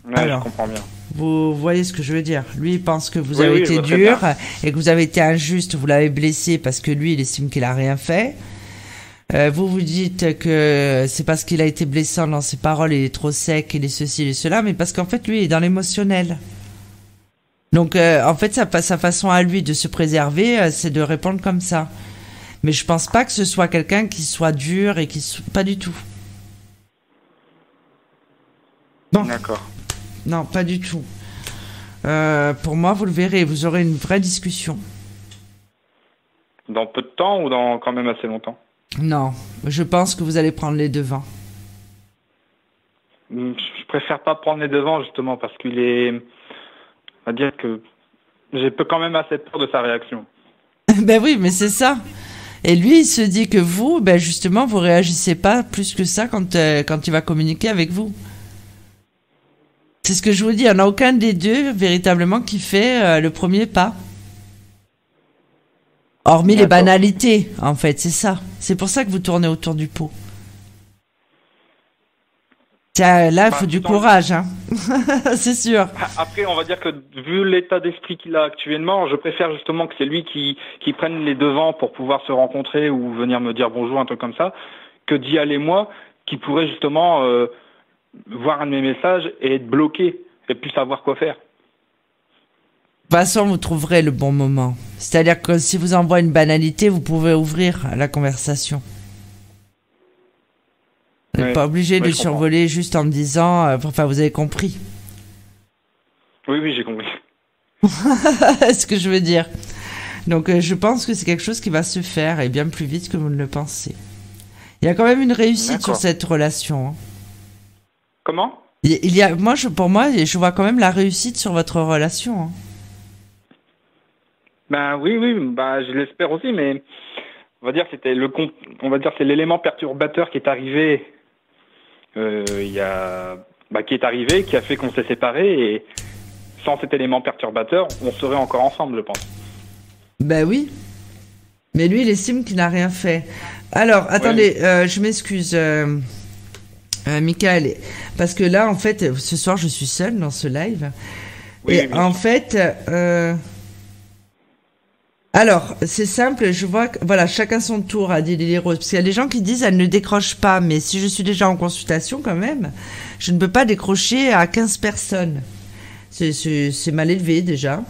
Ouais, alors, je comprends bien. Vous voyez ce que je veux dire. Lui, il pense que vous avez été dur et que vous avez été injuste, vous l'avez blessé parce que lui, il estime qu'il a rien fait. Vous vous dites que c'est parce qu'il a été blessant dans ses paroles, il est trop sec, il est ceci, il est cela, mais parce qu'en fait, lui, il est dans l'émotionnel. Donc, en fait, sa façon à lui de se préserver, c'est de répondre comme ça. Mais je pense pas que ce soit quelqu'un qui soit dur et pas du tout. Bon. D'accord. Non, pas du tout. Pour moi, vous le verrez, vous aurez une vraie discussion. Dans peu de temps ou dans quand même assez longtemps? Non, je pense que vous allez prendre les devants. Je préfère pas prendre les devants justement parce qu'il est... On va dire que j'ai quand même assez peur de sa réaction. Ben oui, mais c'est ça. Et lui, il se dit que vous, ben justement, vous réagissez pas plus que ça quand il va communiquer avec vous. C'est ce que je vous dis, il n'y en a aucun des deux véritablement qui fait le premier pas. Hormis les banalités, en fait, c'est ça. C'est pour ça que vous tournez autour du pot. Tiens, là, il faut du courage, hein. C'est sûr. Après, on va dire que vu l'état d'esprit qu'il a actuellement, je préfère justement que c'est lui qui prenne les devants pour pouvoir se rencontrer ou venir me dire bonjour, un truc comme ça, que d'y aller moi, qui pourrait justement voir un de mes messages et être bloqué et plus savoir quoi faire. De toute façon, vous trouverez le bon moment. C'est-à-dire que si vous envoie une banalité, vous pouvez ouvrir la conversation. Vous n'êtes pas obligé de survoler juste en me disant... enfin, vous avez compris. Oui, j'ai compris. Ce que je veux dire. Donc, je pense que c'est quelque chose qui va se faire et bien plus vite que vous ne le pensez. Il y a quand même une réussite sur cette relation. Hein. Comment ? Pour moi, je vois quand même la réussite sur votre relation. Hein. Ben oui, je l'espère aussi, mais on va dire c'était c'est l'élément perturbateur qui est arrivé qui a fait qu'on s'est séparés, et sans cet élément perturbateur, on serait encore ensemble, je pense. Ben oui. Mais lui, il estime qu'il n'a rien fait. Alors, attendez, je m'excuse, Michael, parce que là, en fait, ce soir, je suis seule dans ce live. Oui, et en fait, alors, c'est simple, je vois que, voilà, chacun son tour, a dit Lily Rose. Parce qu'il y a des gens qui disent, elle ne décroche pas, mais si je suis déjà en consultation, quand même, je ne peux pas décrocher à 15 personnes. C'est mal élevé, déjà.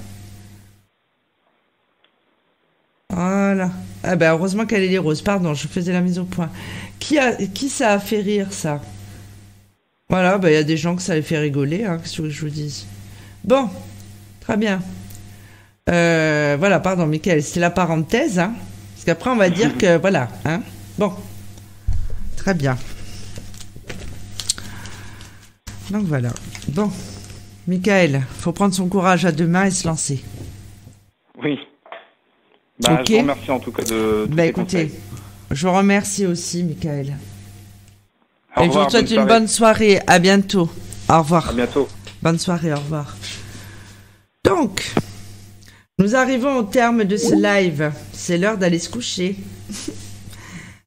Voilà. Ah ben, heureusement qu'elle est Lily Rose. Pardon, je faisais la mise au point. Qui ça a fait rire, ça? Voilà, ben, il y a des gens que ça les fait rigoler, hein, qu'est-ce que je vous dis. Bon, très bien. Voilà, pardon, Michael, c'est la parenthèse, hein, parce qu'après on va dire que voilà, hein. Bon, très bien. Donc voilà. Bon, Michael, faut prendre son courage à deux mains et se lancer. Oui. Je vous remercie en tout cas de. Écoutez, je vous remercie aussi, Michael. Et je vous souhaite une bonne soirée. À bientôt. Au revoir. À bientôt. Bonne soirée. Au revoir. Donc. Nous arrivons au terme de ce live. C'est l'heure d'aller se coucher.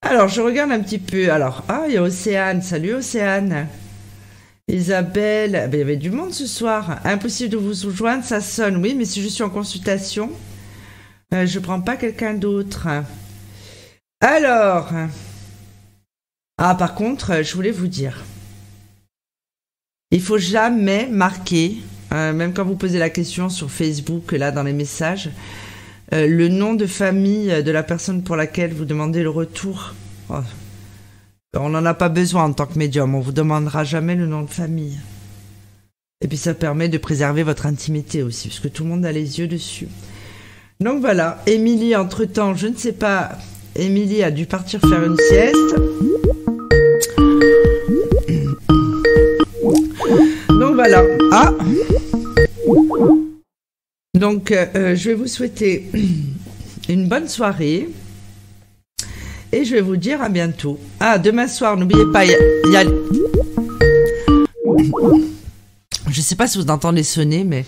Alors, je regarde un petit peu. Alors, il y a Océane. Salut, Océane. Isabelle. Il y avait du monde ce soir. Impossible de vous joindre, ça sonne. Oui, mais si je suis en consultation, je prends pas quelqu'un d'autre. Alors. Par contre, je voulais vous dire. Il faut jamais marquer... même quand vous posez la question sur Facebook, là dans les messages, le nom de famille de la personne pour laquelle vous demandez le retour. On n'en a pas besoin en tant que médium, on vous demandera jamais le nom de famille. Et puis ça permet de préserver votre intimité aussi, parce que tout le monde a les yeux dessus. Donc voilà, Émilie, entre-temps, je ne sais pas, Émilie a dû partir faire une sieste. Donc voilà. Donc je vais vous souhaiter une bonne soirée et je vais vous dire à bientôt. Demain soir, n'oubliez pas, il y a... Je sais pas si vous entendez sonner, mais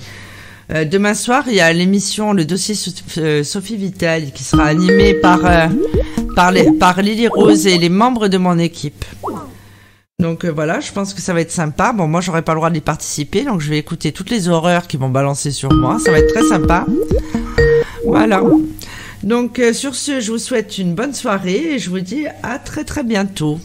demain soir, il y a l'émission Le Dossier Sophie Vital qui sera animée par Lily Rose et les membres de mon équipe. Donc voilà, je pense que ça va être sympa. Bon, moi, j'aurai pas le droit d'y participer, donc je vais écouter toutes les horreurs qui vont balancer sur moi. Ça va être très sympa. Voilà. Donc sur ce, je vous souhaite une bonne soirée et je vous dis à très très bientôt.